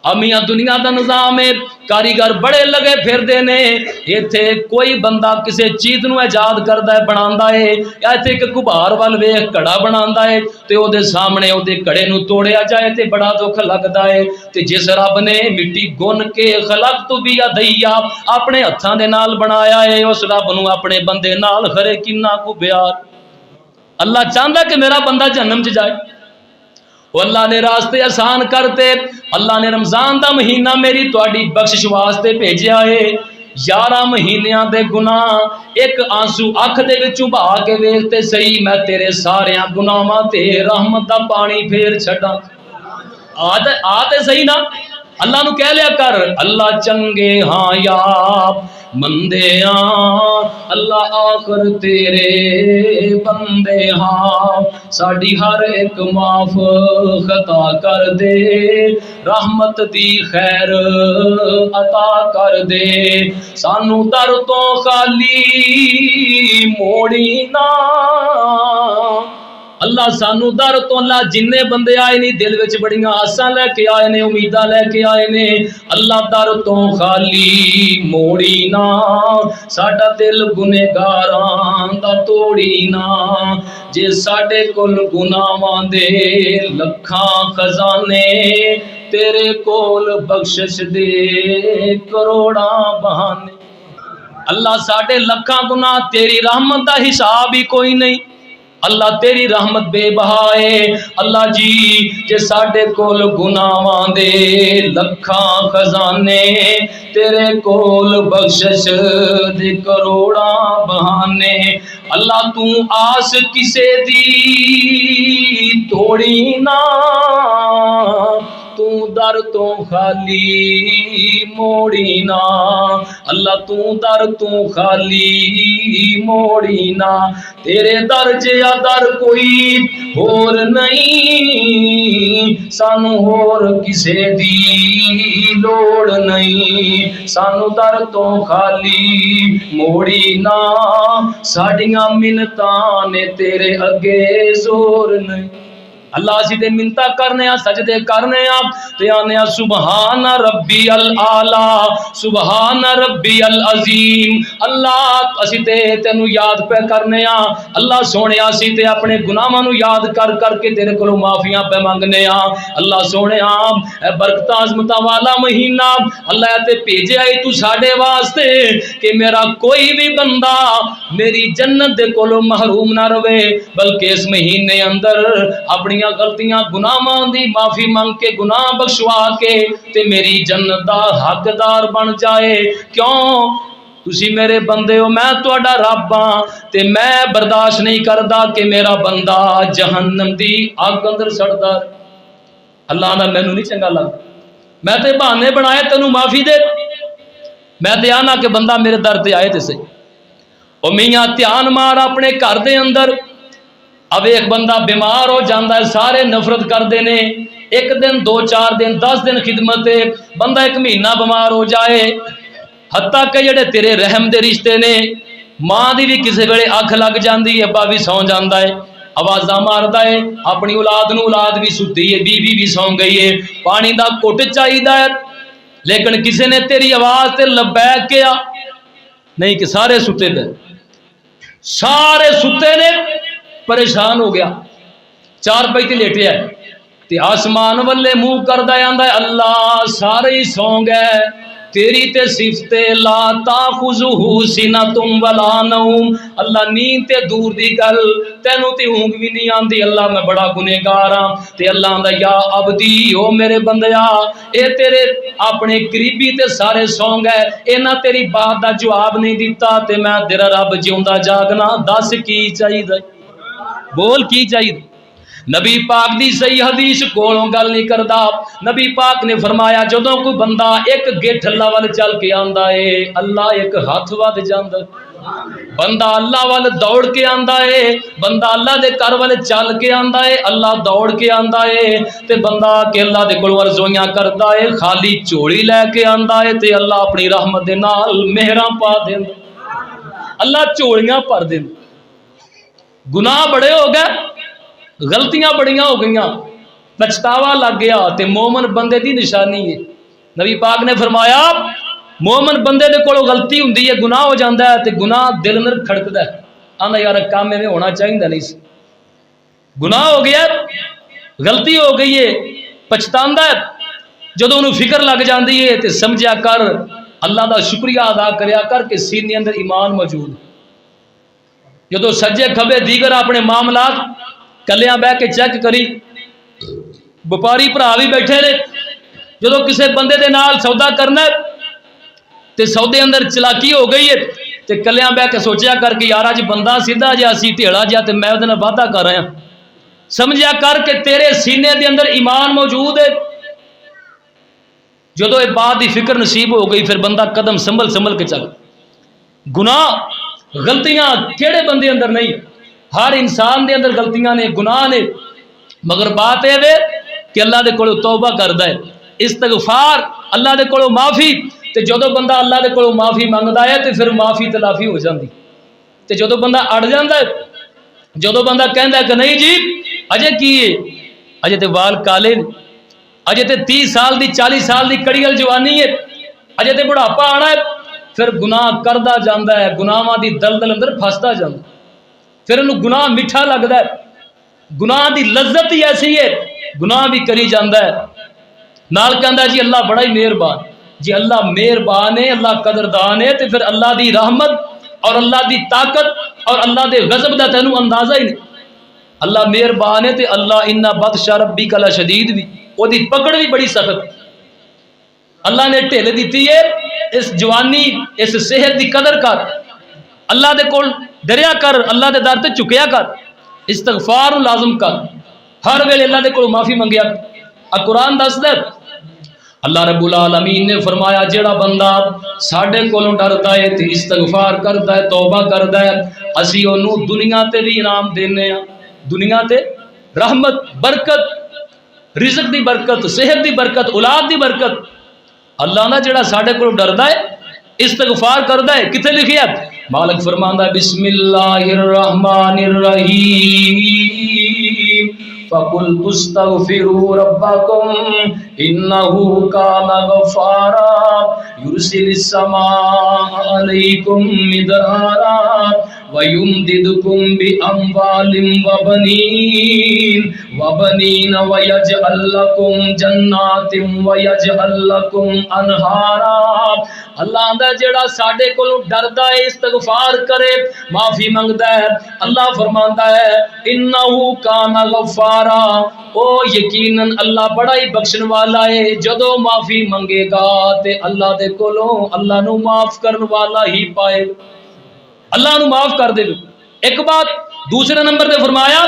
अमिया दुनिया का निजाम है, कारीगर बड़े लगे फिरते ने, इत्थे कोई बंदा किसी चीज़ नूं ईजाद करता है बनाता है, या इत्थे एक गुबार वाल वेख घड़ा बनाता है तो वो सामने वो घड़े नूं तोड़िया जाए तो बड़ा दुख लगता है। तो जिस रब ने मिट्टी गुन के खलक तू भी अदैया अपने हत्थां दे नाल बनाया है, उस रब नूं अपने बंदे नाल खरे किन्ना कु प्यार। अल्लाह चाहता कि मेरा बंदा जहन्नम च जाए, अल्लाह ने रास्ते आसान करते, अल्लाह ने रमजान का महीना मेरी तुहाडी बख्शिश वास्ते भेजा है। 11 महीनों के गुनाह एक आंसू अख दे विचों बहा के वेखते सही, मैं तेरे सारे गुनाहां ते रहमत का पानी फेर छड्डा। आते सही ना, अल्लाह नूं कह लिया कर अल्लाह चंगे हाँ या मंदे हाँ, अल्लाह आखर तेरे बंदे हाँ, साड़ी हर एक माफ खता कर दे, रहमत दी खैर अता कर दे, सानू दर तो खाली मोड़ी ना। अल्लाह सानू दर तो अल्लाह जिन्ने बंदे आए नहीं दिल विच बड़ियां आसां लैके आए ने, उम्मीदां लैके आए ने, अल्लाह दर तो खाली मोड़ी ना, साडा दिल गुनेगारां दा तोड़ी ना। जे साडे कोल गुनाहां दे लखां खजाने, तेरे कोल बख्शिश दे करोड़ां बहाने। अल्लाह साढ़े लखा गुनाह, तेरी रहमत का हिसाब ही कोई नहीं। अल्लाह तेरी रहमत बेबहा है। अल्लाह जी जे साढ़े कोल गुनाहां दे लखां खजाने, तेरे कोल बख्शिश दे करोड़ां बहाने। अल्लाह तू आस किसे दी तोड़ी ना, तू दर तो खाली मोड़ी ना। अल्लाह तू दर तू खाली मोड़ी ना, तेरे दर जिया दर कोई होर नहीं, सानू होर किसे दी लोड़ नहीं। सानू दर तो खाली मोड़ी ना, साडियां मिन्नतां ने तेरे अगे जोर नहीं। अल्लाह असीं ते मिन्नतां करने आ, सजदे करने आ ते आने आ सुबहान रब्बी अल आला, सुबहान रब्बी अल अजीम। अल्लाह असीं ते तेनू याद पे करने आ। अल्लाह सोने असीं ते अपने गुनाहां नू याद कर करके तेरे कोलों माफियां पे मंगने आ। अल्लाह सोने ए बरकतां अज़मतां वाला महीना अल्लाह ते भेजिया ही तू साडे वास्ते कि मेरा कोई भी बंदा मेरी जन्नत दे कोलों महरूम ना रवे, बल्कि इस महीने अंदर अपनी गलतियां गुनाहां दी माफी मंग के गुनाह बख्शवा के ते मेरी जन्नत दा हकदार बन जाए। क्यों तुसी मेरे बंदे हो, मैं तुहाडा रब हां ते मैं बर्दाश्त नहीं करदा कि मेरा बंदा जहन्नम दी अग अंदर सड़दा। अल्लाह दा मैनू नहीं चंगा लगदा, मैं ते बहाने बनाए तेनू माफी दे। मैं ते आना कि बंदा मेरे दर ते आए ते सही। ओ मियां ध्यान मार अपने घर दे अंदर। अब एक बंदा बीमार हो जाता है, सारे नफरत करते हैं। एक दिन 2-4 दिन 10 दिन खिदमत है, बंदा एक महीना बीमार हो जाए, हत्ता कि जेडे तेरे रहम के रिश्ते ने, माँ की भी किसी वेले अख लग जाती है, अब्बा भी सौ जाता है, आवाज़ा मारता है अपनी औलाद नूं, औलाद भी सुती है, बीवी भी सौ गई है, पानी का घुट चाहिए है, लेकिन किसी ने तेरी आवाज़ से लबैक किया नहीं कि सारे सुते ने, सारे सुते ने। परेशान हो गया, चार पाई ते लेटिया ते आसमान वाले मुंह करदा आंदा, अल्लाह सारे ही सौ गए, तेरी ते सिफते ला ताखुजुहु सिनतुम वला नौम। अल्लाह नींद ते दूर दी गल, तैनू ते ऊंघ भी नहीं आंदी। अल्लाह मैं बड़ा गुनहगार हां ते अल्लाह आंदा या अबदी, ओ मेरे बंदया, ए तेरे अपने करीबी ते सारे सौ गए, इन्हां तेरी बात दा जवाब नहीं दिता ते मैं तेरा रब जिउंदा जागना, दस की चाहिए, बोल की चाहिए। नबी पाक दी सही हदीस कोलों गल नहीं करता। नबी पाक ने फरमाया जदों कोई बंदा एक गिठ अल्लाह वाल चल के आंदा है, अल्लाह एक हाथ वध जांदा। बंदा अल्लाह वाल दौड़ के आंदा है, बंदा अल्लाह दे घर वाल चल के आंदा है, अल्लाह दौड़ के आंदा है, ते बंदा के अल्लाह दे कोल अर्ज़ोइयां करदा है, खाली झोली लैके आंदा है ते अल्लाह अपनी रहमत दे नाल मेहरां पा देंदा, अल्लाह झोलियां भर देंदा। गुनाह बड़े हो गए, गलतियां बड़ियां हो गई, पछतावा लग गया, तो मोमन बंदे की निशानी है। नबी पाक ने फरमाया मोमन बंदे दे कोलों गलती हुंदी है, गुनाह हो जाता है, तो गुनाह दिल अंदर खड़कदा है, आंदा यार काम इवें होना चाहिए नहीं, गुनाह हो गया, गलती हो गई है, पछतांदा है। जदों उन्हें फिक्र लग जाती है तो समझा कर अल्लाह का शुक्रिया अदा करया कर कि सीने अंदर ईमान मौजूद। जो सज्जे खबे दीगर अपने मामलात कलियां बह के चेक करी, व्यापारी भरा भी बैठे ने, जो किसी बंदे के नाल सौदा करना तो सौदे अंदर चलाकी हो गई है, तो कलियां बह के सोचा करके यार अज बंदा सीधा जहा सी ढेड़ा जहा, तो मैं वो वादा कर रहा, समझा कर के तेरे सीने के अंदर ईमान मौजूद है। जो ये बात की फिक्र नसीब हो गई, फिर बंदा कदम संभल संभल के चल। गुनाह गलतियां केड़े बंदे अंदर नहीं, हर इंसान के अंदर गलतियां ने, गुनाह ने, मगर बात यह वे कि अल्लाह के कोलों तौबा करदा है, इस्तगफार, अल्लाह के कोलों माफ़ी। तो जो बंदा अल्लाह के कोलों माफ़ी मंगता है तो फिर माफ़ी तलाफी हो जाती, तो जो बंदा अड़ जाता है जो बंदा कहता है कि नहीं जी अजे की है, अजे तो वाल काले, अजे तो 30 साल की 40 साल की कड़ीगल जवानी है, अजे तो बुढ़ापा आना है, फिर गुनाह करता जाता है, गुनाहों की दलदल अंदर फसता जाता, फिर उन्हें गुनाह मिठा लगता है, गुनाह की लज्जत ही ऐसी है, गुनाह भी करी जाता है। नाल कहता जी अल्लाह बड़ा ही मेहरबान, जी अल्लाह मेहरबान है, अल्लाह कदरदान है, तो फिर अल्लाह की रहमत और अल्लाह की ताकत और अल्लाह के गजब का तेनों अंदाजा ही नहीं। अल्लाह मेहरबान है तो अल्लाह इन्ना बदशा रब्बी कला शदीद भी, ओदी पकड़ भी बड़ी सख्त। अल्लाह ने ढिल दी है, इस जवानी इस सेहत की कदर कर, अल्लाह के कोल डरिया कर, अल्लाह के दर से झुकिया कर, इस्तगफार लाजम कर, हर वेले अल्लाह के कोल माफ़ी मंगिया। कुरान दसदा अल्लाह रब्बुल आलमीन ने फरमाया जेड़ा बंदा साडे कोलों डरदा है ते इस्तगफार करदा है, तौबा करदा है, असी ओनू दुनिया ते भी इनाम देने आ, दुनिया ते रहमत, बरकत, रिज़्क दी बरकत, सेहत दी बरकत, औलाद दी बरकत। अल्लाह ना जेड़ा साडे कोलों डरदा है, इस्तगफार करदा है, किथे लिखिया मालिक फरमांदा बिस्मिल्लाहिर रहमानिर रहीम फकुल तुस्तगफिरू रब्बकुम इन्नहु काना गफ्फारा युरसिलिस समा अलैकुम मिदरारा वयुमदिदकुम बिअमवालिम वबनीन वयजअल लकुम जन्नातिम वयजअल लकुम अनहारा। अल्लाह दा जेड़ा साडे कोलों डरदा है, इस्तगफार करे, माफी मंगदा है, अल्लाह फरमांदा है इन्नहु काना गफ्फारा, ओ यकीनन अल्लाह बड़ा ही बख्शण वाला है। जदों माफी मंगेगा ते अल्लाह दे कोलों अल्लाह नू माफ करन वाला ही पाएगा, अल्लाह नू माफ कर देगा। एक बात दूसरे नंबर पे फरमाया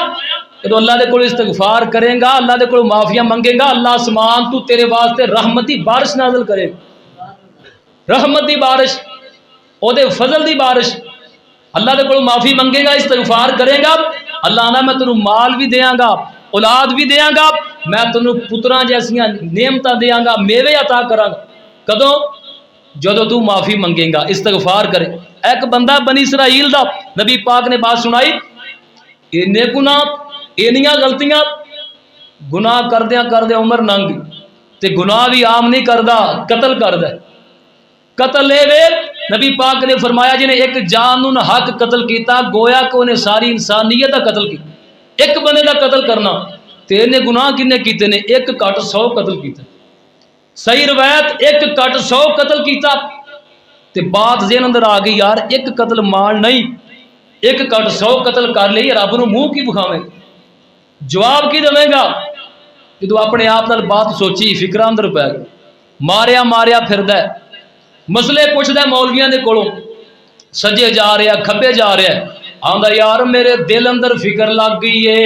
जो अल्लाह दे कोल इस्तगफार करेगा, अल्लाह दे कोल माफिया मंगेगा, अल्लाह आसमान तू तेरे वास्ते रहमती बारिश नाज़िल करेगा, रहमत की बारिश, ओदे फजल की बारिश। अल्लाह दे कोल माफी मंगेगा, इस्तगफार करेगा, अल्लाह ना मैं तेनू माल भी देंगा, औलाद भी देंगा, मैं तेनू पुत्रा जैसियां नेमत देंगा, मेवे अता करांगा। कदों जो तू माफी मंगेगा, इस्तगफार करे। एक बंदा बनी इसराइल दा, नबी पाक ने बात सुनाई, इन्ने गुनाह इनियां गलतियां, गुनाह करद्या करद्या उम्र लंघ गई ते गुनाह भी आम नहीं करदा, कतल करदा। कतल वे नबी पाक ने फरमाया जिन्हें एक जान नूं हक कतल किया, गोया कि उन्हें सारी इंसानियत का कतल किया। एक बंदे का कतल करना ते इन्हें गुनाह किन्ने कीते ने, एक घट 100 कतल किया। सही रवायत एक घट 100 कतल किया ते बात जेन अंदर आ गई यार एक कतल मान नहीं, एक घट 100 कतल कर ली, रब नूं मूँह की विखावे, जवाब की देवेगा। जो अपने आप नाल बात सोची, फिक्रा अंदर पै गई, मारिया मारिया फिरदा, मसले पुछदा मौलवियां दे कोलों, सजे जा रहा खब्बे जा रहा, आंदा यार मेरे दिल अंदर फिक्र लग गई है,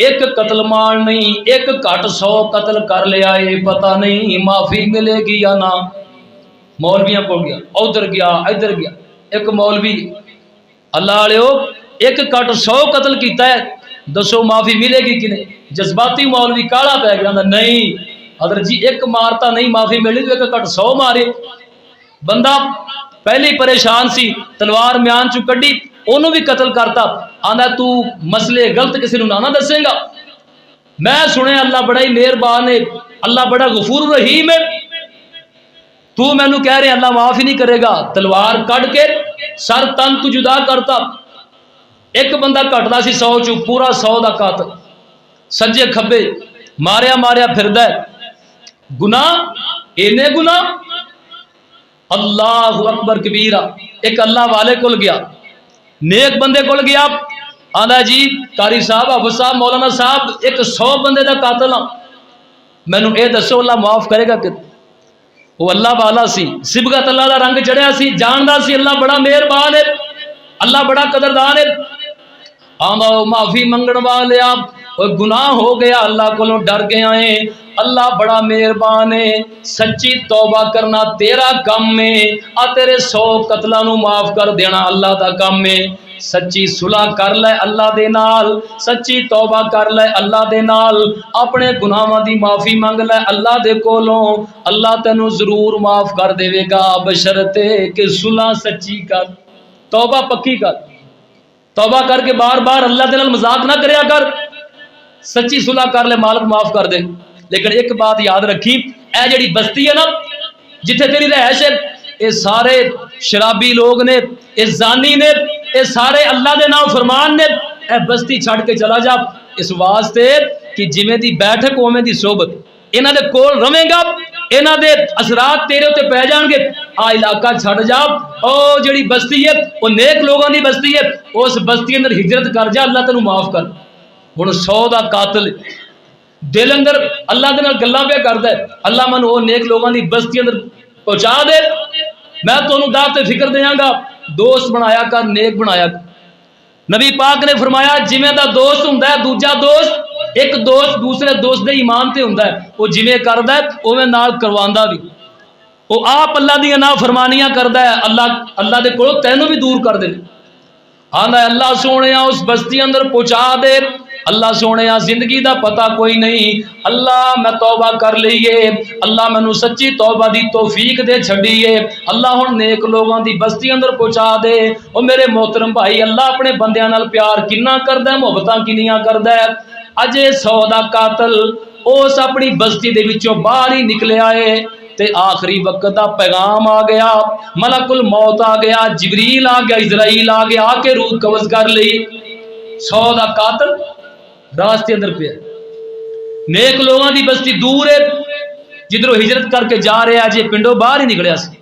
एक कतल मान नहीं, एक घट 100 कतल कर लिया है, पता नहीं माफी मिलेगी या ना। मौलवियां को गया, उधर गया, इधर गया, एक मौलवी अल्लाह वालियो एक घट 100 कतल किया है, दसो माफी मिलेगी कि नहीं। जज्बाती मौलवी काला पै गया, नहीं अगर जी एक मारता नहीं माफी मिली तो एक घट 100 मारे। बंदा पहले ही परेशान सी, तलवार म्यान चू कड्डी, ओनू भी कतल करता, आंदा तू मसले गलत किसी नूं ना दसेगा, मैं सुने अल्लाह बड़ा ही मेहरबान है, अल्लाह बड़ा गफूर रहीम है, तू मैनू कह रहे अल्लाह माफ ही नहीं करेगा। तलवार कट के सर तन तू जुदा करता, एक बंदा घटता सी 100 चू, पूरा 100 का कातल, सज्जे खब्बे मारिया मारिया फिरदा, गुनाह इन्ने गुनाह। अल्लाह अकबर कबीरा, एक अल्लाह वाले कोल गया, नेक बंदे कोल गया, आंदा जी कारी साहब, हाफिज साहब, मौलाना साहब, एक 100 बंदे का कातल हाँ, मैनू ये दसो अल्लाह माफ करेगा कि? वो अल्लाह वाला सी, सिबगत अल्लाह का रंग चढ़िया सी, जानदा सी अल्लाह बड़ा मेहरबान है, अल्लाह बड़ा कदरदान है। आंदा माफी मंगण वाले आप गुनाह हो गया, अल्लाह को डर गया है, अल्लाह बड़ा मेहरबान है, सच्ची तौबा करना तेरा काम है, आ तेरे 100 कतलों नू माफ कर देना अल्लाह का काम है। सच्ची सुलह कर ले अल्लाह दे नाल, सच्ची तौबा कर ले अल्लाह दे नाल, अपने गुनाहां दी माफी मंग ले अल्लाह दे कोलों, अल्लाह तेनू जरूर माफ कर देवेगा, बशर्ते कि सुलह सच्ची कर, तौबा पक्की कर। तौबा करके बार बार अल्लाह दे नाल मजाक ना करया कर, सच्ची सुलह कर ले, मालिक माफ कर दे। लेकिन एक बात याद रखी, ए जिहड़ी बस्ती है ना जिथे तेरी रहश है, ये सारे शराबी लोग ने, ये जानी ने, ये सारे अल्लाह दे नाम फरमान ने। ए बस्ती छड़ के चला जा, इस वास्ते कि जिवें दी बैठक उवें दी सोबत, इन्हां दे कोल रवेंगा, इन्हां दे असरात तेरे उत्ते पै जाणगे। आ इलाका छड़ जा, ओ जिहड़ी बस्ती है वो नेक लोगों की बस्ती है, उस बस्ती अंदर हिजरत कर जा, अल्लाह तैनूं माफ कर। हुण 100 दा कातिल दिल अंदर अल्लाह दे नाल गल्लां पे करदा है, अल्लाह मैनूं वो नेक लोगों की बस्ती अंदर पहुंचा दे, मैं तुहानूं दावत फिक्र देंगा। दोस्त बनाया कर, नेक बनाया कर। नबी पाक ने फरमाया जिवें दा दोस्त हुंदा है दूजा दोस्त, एक दोस्त दूसरे दोस्त दे ईमान ते हुंदा है, वो जिवें करदा है उवें नाल करवांदा भी। वो आप अल्लाह दी नाफरमानियां करदा है, अल्लाह दे कोलों तैनूं भी दूर कर दे। आंदा है अल्लाह सोहणिया उस बस्ती अंदर पहुंचा दे, अल्लाह सोहणिया जिंदगी दा पता कोई नहीं, अल्लाह मैं तौबा कर लईए, अल्लाह मैनू सच्ची तौबा दी तौफीक दे छड़ीए, अल्लाह हुण नेक लोगों की बस्ती अंदर पहुंचा दे। ओ मेरे मोहतरम भाई, अल्लाह अपने बंदियां नाल प्यार किन्ना करदा है, मुहब्बतां किन्नियां करदा है। अजे 100 दा कातल उस अपनी बस्ती दे विचों बाहर ही निकलिया है, ते आखिरी वक्त का पैगाम आ गया, मलकुल मौत आ गया, जिबरील आ गया, इजराइल आ गया, आके रूह कब्ज कर ली। 100 का कातल रास्ते अंदर पे, नेक लोगों की बस्ती दूर है, जिधरों हिजरत करके जा रहा जे पिंडों बाहर ही निकलिया सी।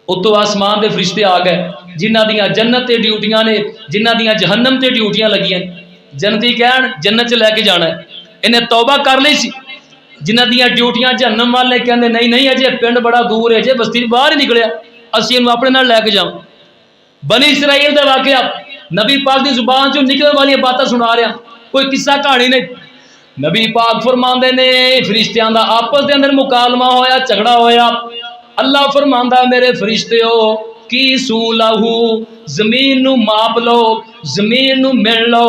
उत्तों आसमान के फरिश्ते आ गए, जिन्हां दियां जन्नत ते ड्यूटियां ने, जिन्हां दियां जहन्नम ते ड्यूटियां लगियां। जन्नती कहन जन्नत च लैके जाना है, इन्हें तौबा कर ली सी। जिन्हां दियां ड्यूटियां जहन्नम वाले कहते नहीं नहीं, अजे पिंड बड़ा दूर है, जे बस्ती बाहर ही निकलिया, असीं इहनूं अपने नाल लैके जाओ। बनी इसराइल का वाकया नबी पाक की जुबान चों निकलने वाली बातें सुना रहा, कोई किस्सा कहानी नहीं। नबी पाक फरमाते ने फरिश्तियां दा आपस के अंदर मुकालमा होया, झगड़ा होया। अल्लाह फरमांदा मेरे फरिश्तेओ की सूलहू, जमीन नू माप लो, जमीन नू मिल लो,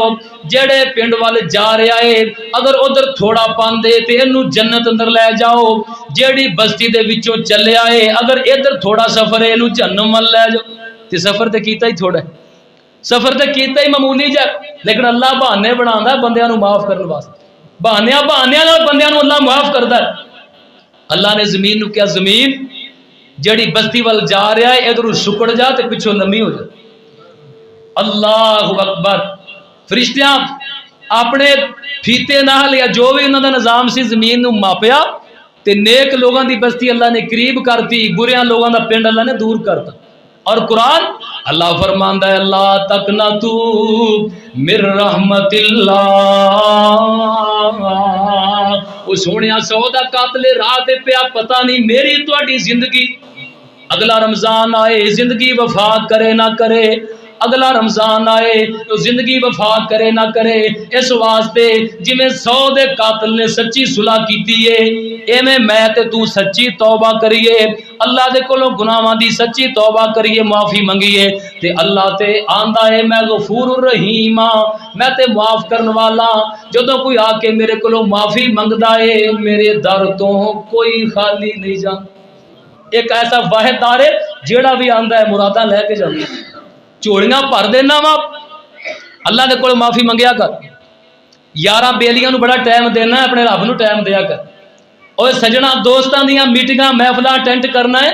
जेड़े पिंड वाल जा रहा है अगर उधर थोड़ा पांदे ते इनू जन्नत अंदर लै जाओ, जेड़ी बस्ती दे विचों चलिया है अगर इधर थोड़ा सफर है इनू जहन्नम वाल लै जाओ। ते सफर तो कीता ही थोड़ा, सफर तो कीता ही मामूली जा, लेकिन अल्लाह बहाने बनांदा बंदियां नू माफ करने वास्ते, बहानियां नाल बंदियां नू अल्लाह माफ करदा है। अल्लाह ने जमीन नू कहा जमीन जेड़ी बस्ती वाल जा रहा है इधरों सुकड़ जा ते पिछों नमी हो जा। अल्लाहु अकबर। फरिश्तियां अपने फीते नाल या जो भी उन्होंने निजाम से जमीन नू मापिया ते नेक लोगों की बस्ती अल्लाह ने करीब करती, बुरियां लोगों का पिंड अल्लाह ने दूर करता। और कुरान अल्लाह फरमांदा है अल्लाह तक ना तू मिर रहमतिल्लाह, वो सोनिया 100 दा कातले रात पे पता नहीं मेरी तुहाडी जिंदगी अगला रमजान आए जिंदगी वफा करे ना करे, अगला रमजान आए तो जिंदगी वफा करे ना करे। इस वास्ते जिमें 100 दे कातिल ने सच्ची सुलह की है, एवें मैं ते तू सच्ची तौबा करिए, अल्लाह दे कोलों गुनाहां दी सच्ची तौबा करिए, माफ़ी मंगिए। ते अल्लाह ते आंदा है मैं गफूरुर रहीम हाँ, मैं ते माफ़ करने वाला। जदों कोई आके मेरे कोलों माफ़ी मंगदा है मेरे दर तो कोई खाली नहीं जाता। एक ऐसा वाहिद दार है जेड़ा भी आंदा है मुरादा लैके जाता, झोलियां भर देना वा। अल्लाह दे कोल माफ़ी मंगया कर, यारां बेलियां नूं बड़ा टाइम देना है, अपने रब नूं टाइम दिया कर। और सजना दोस्तां दियां मीटिंगां महफिलां अटेंड करना है,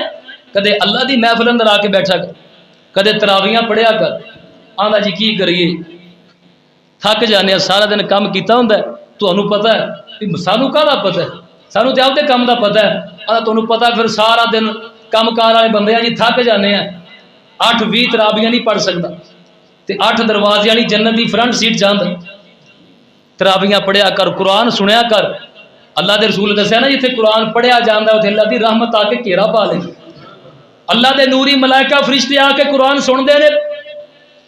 कदे अल्लाह दी महफिल अंदर आके बैठा कर, कदे तरावियां पढ़िया कर। आंदा जी की करिए थक जाने, सारा दिन काम किया हुंदा है, तुहानूं पता है सानूं काहदा पता है, सानूं ते आपदे काम दा पता है। आंदा तुहानूं पता फिर सारा दिन कामकार वाले बंदे जी थक जाने हैं, 8-20 तरावियां नहीं पढ़ सकता, ते 8 दरवाजे वाली जन्नत की फ्रंट सीट चाहता। तरावियां पढ़िया कर, कुरान सुनिया कर। अल्लाह के रसूल दसिया ना जिथे कुरान पढ़िया जाता उत्थे अल्लाह की रहमत आके घेरा पा ले। अल्लाह के नूरी मलाइका फरिश्ते आके कुरान सुनते हैं।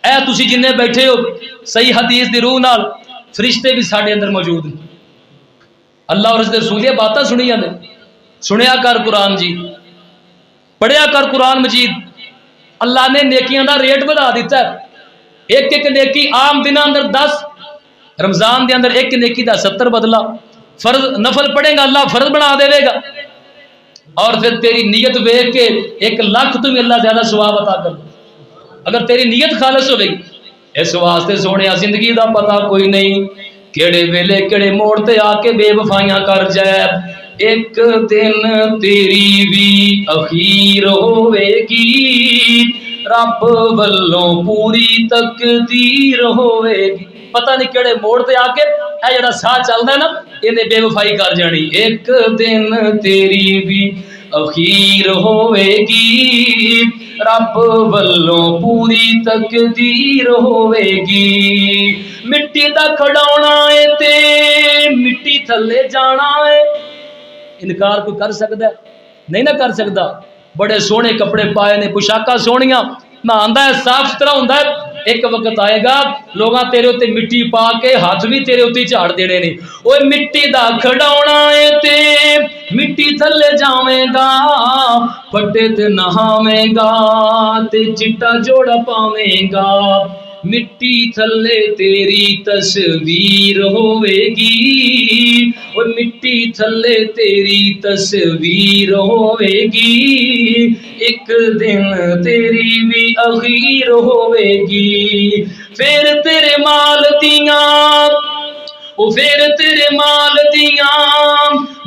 ऐ तुसी जिन्ने बैठे हो सही हदीस की रूह नाल फरिश्ते भी साडे अंदर मौजूद हैं। अल्लाह और उसके रसूल बातें सुनी जाते, सुनिया कर कुरान जी, पढ़िया कर कुरान मजीद। अल्लाह ने नेकियां का रेट बढ़ा दिता है, एक एक नेकी आम दिन अंदर 10, रमजान के अंदर एक नेकी का 70 बदला। फर्ज नफल पढ़ेगा अल्लाह फर्ज बना देगा, और फिर तेरी नीयत वेख के 1 लाख तुम्हें अल्लाह ज्यादा सवाब अता कर। अगर तेरी नीयत खालिस होगी, इस वास्ते सोने जिंदगी का पता कोई नहीं, केड़े वेले केड़े मोड़ ते आके बेवफाइयां कर जाए। एक दिन तेरी भी अखीर होवेगी, रब वल्लों पूरी तकदीर होवेगी। पता नहीं केड़े मोड़ ते आके ए जड़ा साह चलदा ना, इन्हें बेवफाई कर जानी। एक दिन तेरी भी अखीर होवेगी, रब वल्लों पूरी तकदीर होवेगी। मिट्टी दा खड़ाउणा है ते मिट्टी थल्ले जाना है। इनकार कोई कर सकता है? नहीं ना कर सकता। बड़े सोहने कपड़े पाए ने, पोशाका सोहनियां, नहांदा है, साफ सुथरा हुंदा है। एक वक्त आएगा लोग तेरे उत्ते मिट्टी पा के हाथ भी तेरे उत्ते झाड़ देने ने। ओए मिट्टी दा खड़ाउणा है ते मिट्टी थल्ले जावेगा, फटे ते नहावेगा ते चिट्टा जोड़ा पावेगा। मिट्टी थल्ले तेरी तस्वीर होवेगी, और मिट्टी थल्ले तेरी तस्वीर होवेगी। एक दिन तेरी भी अखीर होवेगी। फिर तेरे माल दियां, ओ फिर तेरे माल दियां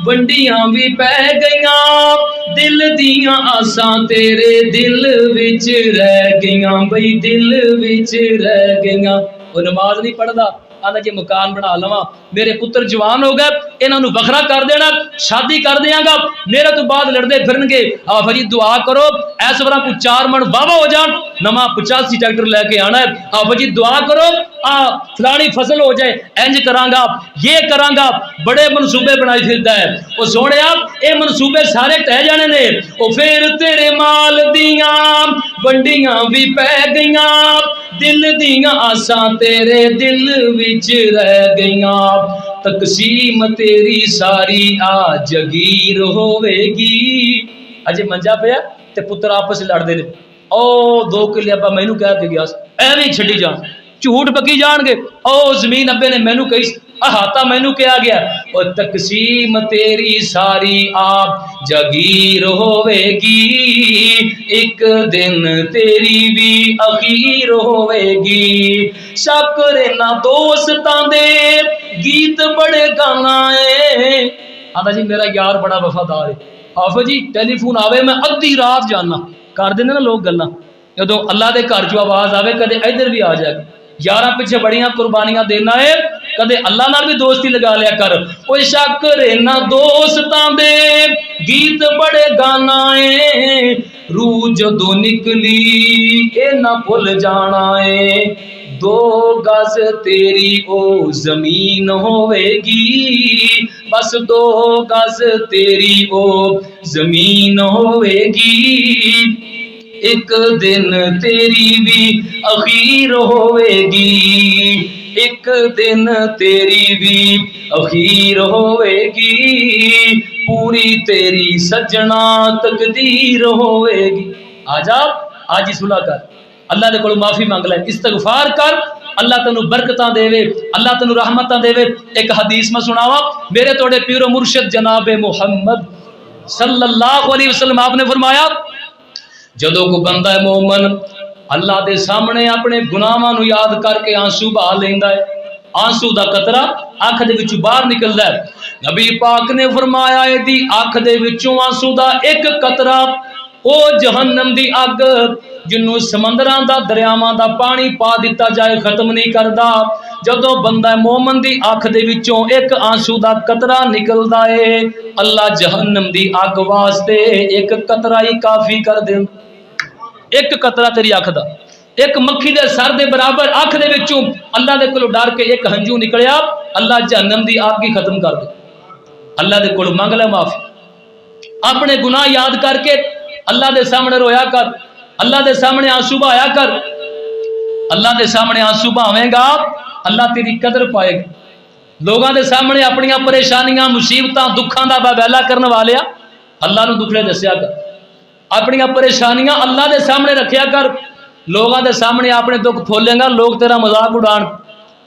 वंडियां भी पै गईयां, दिल दियां आसां तेरे दिल विच रह गईयां, बई दिल विच रह गईयां। वो नमाज नहीं पढ़दा, आंदा जी मकान बना लवां, मेरे पुत्र जवान हो गए, इन्हों वखरा कर देना, शादी कर देंगा, मेरे तो बाद लड़ते फिरनगे। आप जी दुआ करो इस बार को 4 मन वाहवा हो जाए, नवा 85 ट्रैक्टर लैके आना है। आप जी दुआ करो फलानी फसल हो जाए, इंज करांगा, ये करांगा, बड़े मनसूबे बनाई फिरदा है। वो सोने ये मनसूबे सारे टह जाने ने। वो फिर तेरे माल दियां वंडियां भी पै गईयां, दिल दियां आसां तेरे दिल विच रह गईयां। तकसीम तेरी सारी आ जगीर होवेगी। अजे मंजा पिया ते पुत्र आपस लड़ते ने, ओ 2 किले अब्बा मैनू कह के गया, एवं छड्डी जान, झूठ बकी जाणगे। ओ जमीन अब्बे ने मैनू कही, अहाता मैनू कहा गया। और तकसीम तेरी सारी आप जगीर होवेगी, एक दिन तेरी भी अखीर होवेगी। शक्र ना दोस्तां दे गीत बड़े गाना है। आंदा जी मेरा यार बड़ा वफादार है। आफो जी टेलीफोन आवे मैं अद्धी रात जाना, कर देने ना लोग गल्लां, जो अल्लाह के घर चो आवाज आवे कदे इधर भी आ जाए, यारा पिछे बड़ियां कुर्बानियां देना है, कदे अल्लाह नाल भी दोस्ती लगा लिया कर। ओए शक्र ना दोस्तां दे गीत बड़े गाना है, रूह जदों निकली ए ना भुल जाना है। 2 गज तेरी ओ जमीन होवेगी, बस 2 गज तेरी ओ जमीन होवेगी। एक दिन तेरी भी अखीर होवेगी, एक दिन तेरी भी अखीर होवेगी। पूरी तेरी सजना तकदीर होवेगी। आजा आज ही सुलह कर, अल्लाह दे कोल माफी मंग ले, इस्तगफार कर, अल्लाह तेनू बरकतां देवे, अल्लाह तेनू रहमतां देवे। एक हदीस में सुनावा, मेरे तोड़े पीरो मुर्शिद जनाबे मुहम्मद सल्लल्लाहु अलैहि वसल्लम आपने फरमाया, जदों को बंदा है मोमन अल्लाह के सामने अपने गुनाहां नू याद करके आंसू बहा लेंदा है, आंसू का कतरा अख दे विचों बाहर निकलदा है। नबी पाक ने फरमाया इहदी अख दे विचों आंसू का एक कतरा ओ जहन्नम दी अग जिन्हों समंदरां दा दरियावां दा पानी पा दिता जाए खत्म नहीं करदा। जदों बंदा मोमन दी अख दे विचों एक आंसू का कतरा निकलदा है, अल्लाह जहन्नम दी अग वास्ते एक कतरा ही काफी कर देंदा। एक कतरा तेरी अख दा, एक मक्खी दे सर दे बराबर अख दे विचों अल्लाह दे कोलों डर के एक हंजू निकलिया, अल्लाह जहन्नम दी आग ही खत्म कर दे। अल्लाह दे कोलों मंग ले माफी, अपने गुनाह याद करके अल्लाह दे सामने रोया कर, अल्लाह दे सामने आंसू बहाया कर। अल्लाह दे सामने आंसू बहावेगा, अल्लाह तेरी कदर पाएगा। लोगों के सामने अपनियां परेशानियां मुसीबतां दुखों का बवेला करने वाले अल्लाह नूं दुखड़े दस्या कर, अपनियां परेशानियां अल्लाह के सामने रखिया कर। लोगों के सामने अपने दुख खोलेगा, लोग तेरा मजाक उड़ान,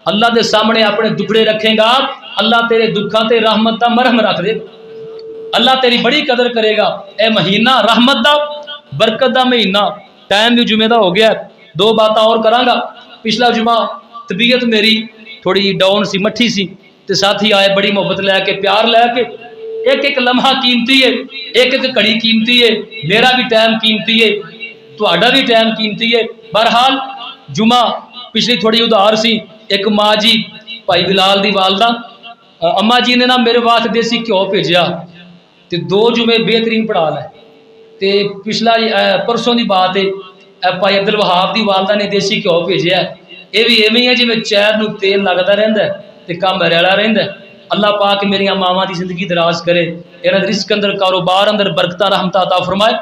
अल्लाह के सामने अपने दुखड़े रखेगा, अल्लाह तेरे दुखों ते रहमत दा मरहम रख दे, अल्लाह तेरी बड़ी कदर करेगा। ए महीना रहमत दा बरकत दा महीना, टाइम भी जुमे दा हो गया, 2 बातें और करांगा। पिछला जुमा तबीयत मेरी थोड़ी डाउन सी, मठी सी, तो साथी आए बड़ी मुहब्बत लैके, प्यार लैके। एक एक लम्हा कीमती है, एक एक घड़ी कीमती है, मेरा भी टाइम कीमती है, तुहाडा भी टाइम कीमती है। बहरहाल जुमा पिछली थोड़ी उधार सी। एक माँ जी भाई बिलाल दी वालदा अम्मा जी ने ना मेरे वास्ते देसी घ्यो भेजा, तो 2 जुमे बेहतरीन पढ़ा लै। तो पिछला परसों की बात है, भाई अब्दुल वहाब की वालदा ने देसी घ्यो भेजा। ये भी इवें है जिवें चैर नूं तेल लगता रहिंदा ते कम रैला रहिंदा। अल्लाह पाक मेरिया मावां की जिंदगी दराज करे, इन्हां दे रिस्क अंदर कारोबार अंदर बरकत रहमत अता फरमाए।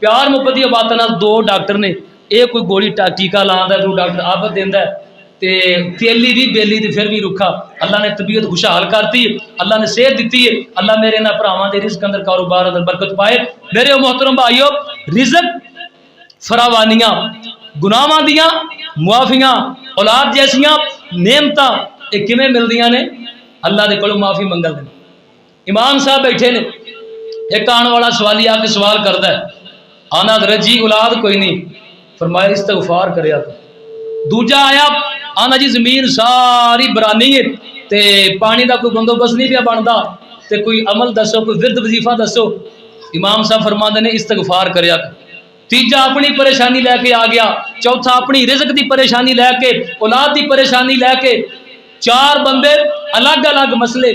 प्यार मुहब्बत की बातों नाल 2 डॉक्टर ने, ये कोई गोली टीका लांदा, 2 डॉक्टर आबद देंदा, ते तेली भी बेली ते फिर भी रुखा। अल्लाह ने तबीयत खुशहाल करती, अल्लाह ने सेहत दी है। अल्लाह मेरे इन्हां भरावां दे रिस्क अंदर कारोबार अंदर बरकत पाए। मेरे मोहतरम भाईओ, रिज़्क फरावानियां, गुनाहां दियां मुआफियां, औलाद जैसियां नेमतां ये किवें मिलदियां ने? अल्लाह दे कोलों माफ़ी मंगल दे। इमाम साहब बैठे ने, एक आने वाला सवाली आके सवाल करता है, आना रजी औलाद कोई नहीं, फरमाया इस्तगफार करया कर। दूजा आया, आना जी जमीन सारी बरानी है, ते पानी का कोई बंदोबस्त नहीं पिया बनता, ते कोई अमल दसो, कोई विरद वजीफा दसो। इमाम साहब फरमाते ने इस्तगफार करया कर। तीजा अपनी परेशानी लैके आ गया। चौथा अपनी रिज़्क की परेशानी लैके, औलाद की परेशानी लैके, 4 बंदे अलग अलग मसले,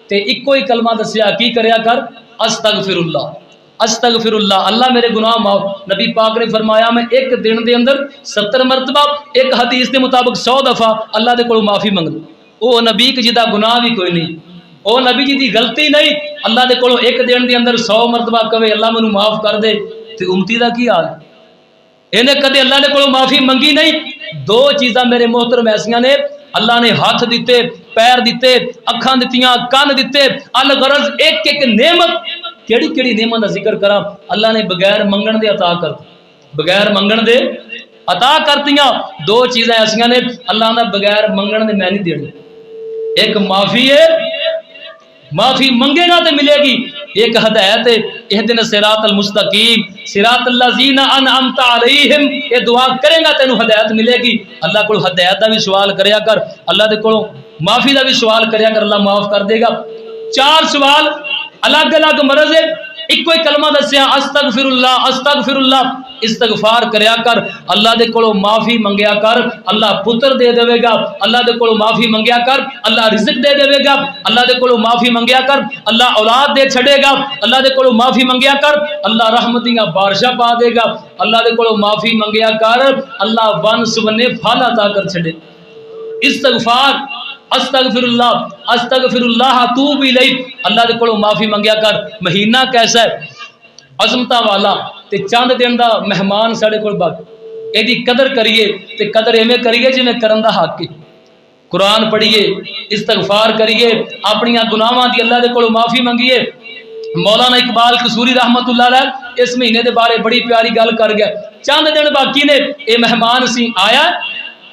ते इको ही कलमा दसिया की करया कर, अस्तगफिरुल्लाह अस्तगफिरुल्लाह, अल्लाह मेरे गुनाह माफ। नबी पाक ने फरमाया मैं एक दिन के अंदर 70 मरतबा, एक हदीस के मुताबिक 100 दफा अल्लाह के कोलों माफ़ी मंग लूँ। वो नबी जिदा गुनाह भी कोई नहीं, वो नबी जी की गलती नहीं, अल्लाह के कोलों एक दिन के अंदर 100 मरतबा कवे अल्लाह मैनू माफ़ कर दे, तो उमती का की हाल? इन्हें कदे अल्लाह के कोलों माफ़ी मंगी नहीं। 2 चीज़ां मेरे मोहतरम ऐसियां ने, अल्लाह ने हाथ दिते, पैर दिते, अखां दित्तियां, कान दिते, अल गरज एक एक नेमत, केड़ी केड़ी नेमत का जिक्र करा, अल्लाह ने बगैर मंगण दे अता कर, बगैर मंगण दे अता करतियां। 2 चीज़ां ऐसियां ने, अल्लाह ने बगैर मंगण दे मैं नहीं देनी। एक माफ़ी है, माफ़ी मंगेगा तो मिलेगी। एक हदायत है, इहदिन सिरातल मुस्तकीम सिरातल लज़ीना अनअमता अलैहिम, ये दुआ करेगा तेनू हदायत मिलेगी। अल्लाह को हदायत का भी सवाल करया कर, अल्लाह के कोलों माफ़ी का भी सवाल करया कर, अल्लाह माफ़ कर देगा। 4 सवाल अलग अलग मरज है, इको ही कलमा दसिया अस्तगफिरुल्लाह अस्तगफिरुल्लाह, इस्तगफार करया कर, अल्लाह दे कोलों माफ़ी मंगया कर, अल्लाह पुत्र दे देवेगा। अल्लाह दे कोलों माफ़ी मंगया कर, अल्लाह रिज़्क दे देवेगा। अल्लाह दे कोलों माफ़ी मंगया कर, अल्लाह औलाद दे छड़ेगा। अल्लाह दे कोलों माफ़ी मंगया कर, अल्लाह रहमतियां बारिशां पा देगा। अल्लाह दे कोलों माफ़ी मंगया कर, अल्लाह वन सुवन्ने फल अता कर छड़े। इस्तगफार अस्तगफिरुल्लाह अस्तगफिरुल्लाह तूब इलैह, अल्लाह दे कोलों माफ़ी मंगया कर। महीना कैसा है, अजमता वाला, ते चंद दिन का मेहमान साढ़े कोल बग, यदी कदर करिए, ते कदर इवें करिए जिवें करन दा हक है। कुरान पढ़िए, इस्तगफार करिए, अपनिया गुनाहां दी अल्लाह दे कोलों माफ़ी मंगिए। मौलाना इकबाल कसूरी रहमतुल्लाह अलैह इस महीने के बारे बड़ी प्यारी गल कर गया। चंद दिन बाकी ने, ये मेहमान सी आया,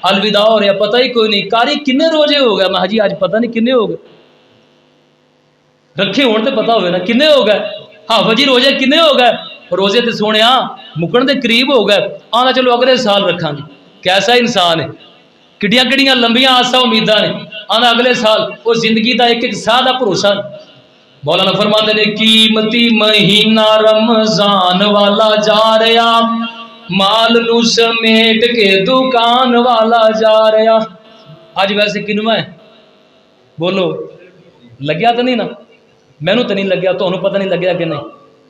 अलविदा हो रहा, पता ही कोई नहीं। कारी किन्ने रोजे हो गए? मैं जी अज पता नहीं किन्ने हो गए, रखे होने तो पता हो ना किन्ने हो गए। हाफिज जी रोजे किन्ने हो गए? रोजे तो सोने मुकन के करीब हो गए। आना चलो अगले साल रखांगे। कैसा इंसान है, किड्डियां किड्डियां लंबियां आसा उम्मीदा ने, आना अगले साल। वो जिंदगी का एक एक साह का भरोसा। मौलाना फरमाते ने कीमती महीना रमजान वाला जा रहा, माल नू समेट के दुकान वाला जा रहा। अज वैसे किनवा है बोलो, लग्या तो नहीं ना? मैनू तो नहीं लग्या, तो पता नहीं लग्या कि नहीं।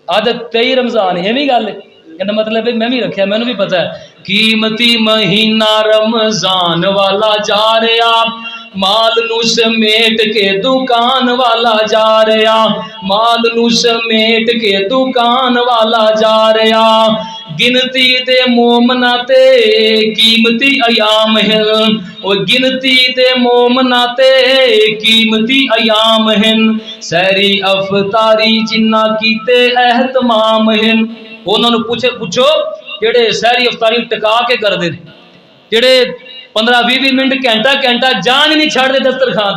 अज 23 रमजान है, भी गल कहना मतलब मैं भी रखा, मैनू भी पता है। कीमती महीना रमजान वाला जा रहा, माल नू समेट के दुकान वाला जा रहा, माल नू समेट के दुकान वाला जा रहा। गिनती दे मोमना ते कीमती अयाम है, और गिनती दे मोमना ते कीमती अयाम हैं। सैरी अफतारी जिन्ना कीते एहतमाम हैं। उन्होंने पूछो जेड़े सहरी अफतारी टिका के करते हैं, जेड़े 15-20 मिनट घंटा घंटा जान नहीं छाड़ते दस्तरखान,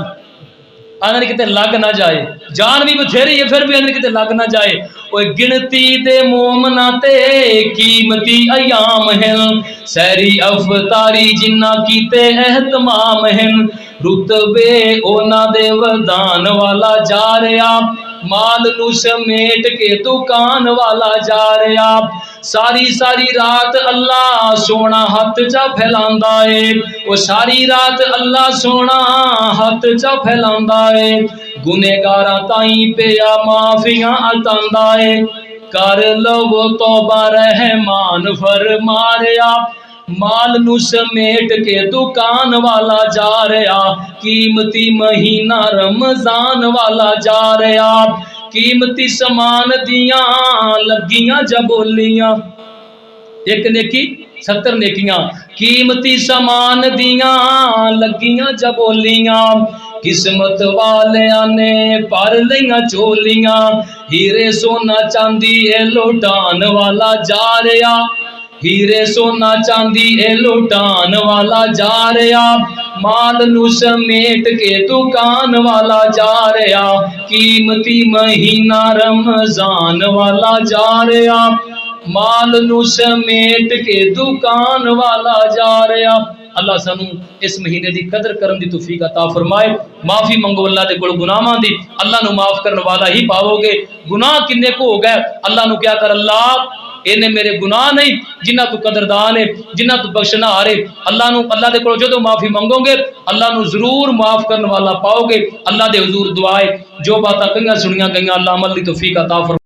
आंदे किते लग ना जाए। जान भी बथेरी है, फिर भी आंदे किते लग ना जाए। ओए गिनती दे मोमना ते कीमती अयाम हैं, सैरी अफतारी जिन्ना कीते एहतमाम हैं, रुतबे ओना दे वरदान वाला जा रहा, माल नू समेट के दुकान वाला जा रहा। सारी सारी रात अल्लाह सोना हथ चा फैलांदा है, वो सारी रात अल्लाह सोना हथ चा फैलांदा है, गुनेगारा ताई पिया माफिया अतांदा है, कर लवो तौबा रहमान फरमा रहा, माल नू समेट के दुकान वाला जा रहा, कीमती महीना रमजान वाला जा रहा, कीमती समान दिया लगियां जबोलियां, एक नेकी 70 नेकियां, कीमती समान दिया लगियां जबोलियां, किस्मत वालियां ने पर लिया चोलियां, हीरे सोना चांदी ए लौटान वाला जा रहा, हीरे सोना चांदी ए लौटान वाला जा रहा, माल नू समेट के दुकान वाला जा रहा, कीमती महीना रमजान वाला जा रहा, माल नू समेट के दुकान वाला जा रहा। अल्लाह सानू इस महीने की कदर करने की तौफीक अता फरमाए। माफ़ी मंगो अल्लाह दे कोल गुनाहां दी, अल्लाह नू माफ़ करने वाला ही पाओगे। गुनाह किन्ने को हो गए, अल्लाह नू क्या कर, अल्लाह इन्हें मेरे गुनाह नहीं जिन्ना तू कदरदान है, जिन्ना तू बख्शना आ रहे, अल्लाह नू अल्लाह दे कोल जो माफ़ी मंगोगे अल्लाह नू जरूर माफ़ करने वाला पाओगे। अल्लाह दे हुजूर दुआ है जो बातें कई सुनिया गई अल्लाह अमल की तौफीक अता फरमाए।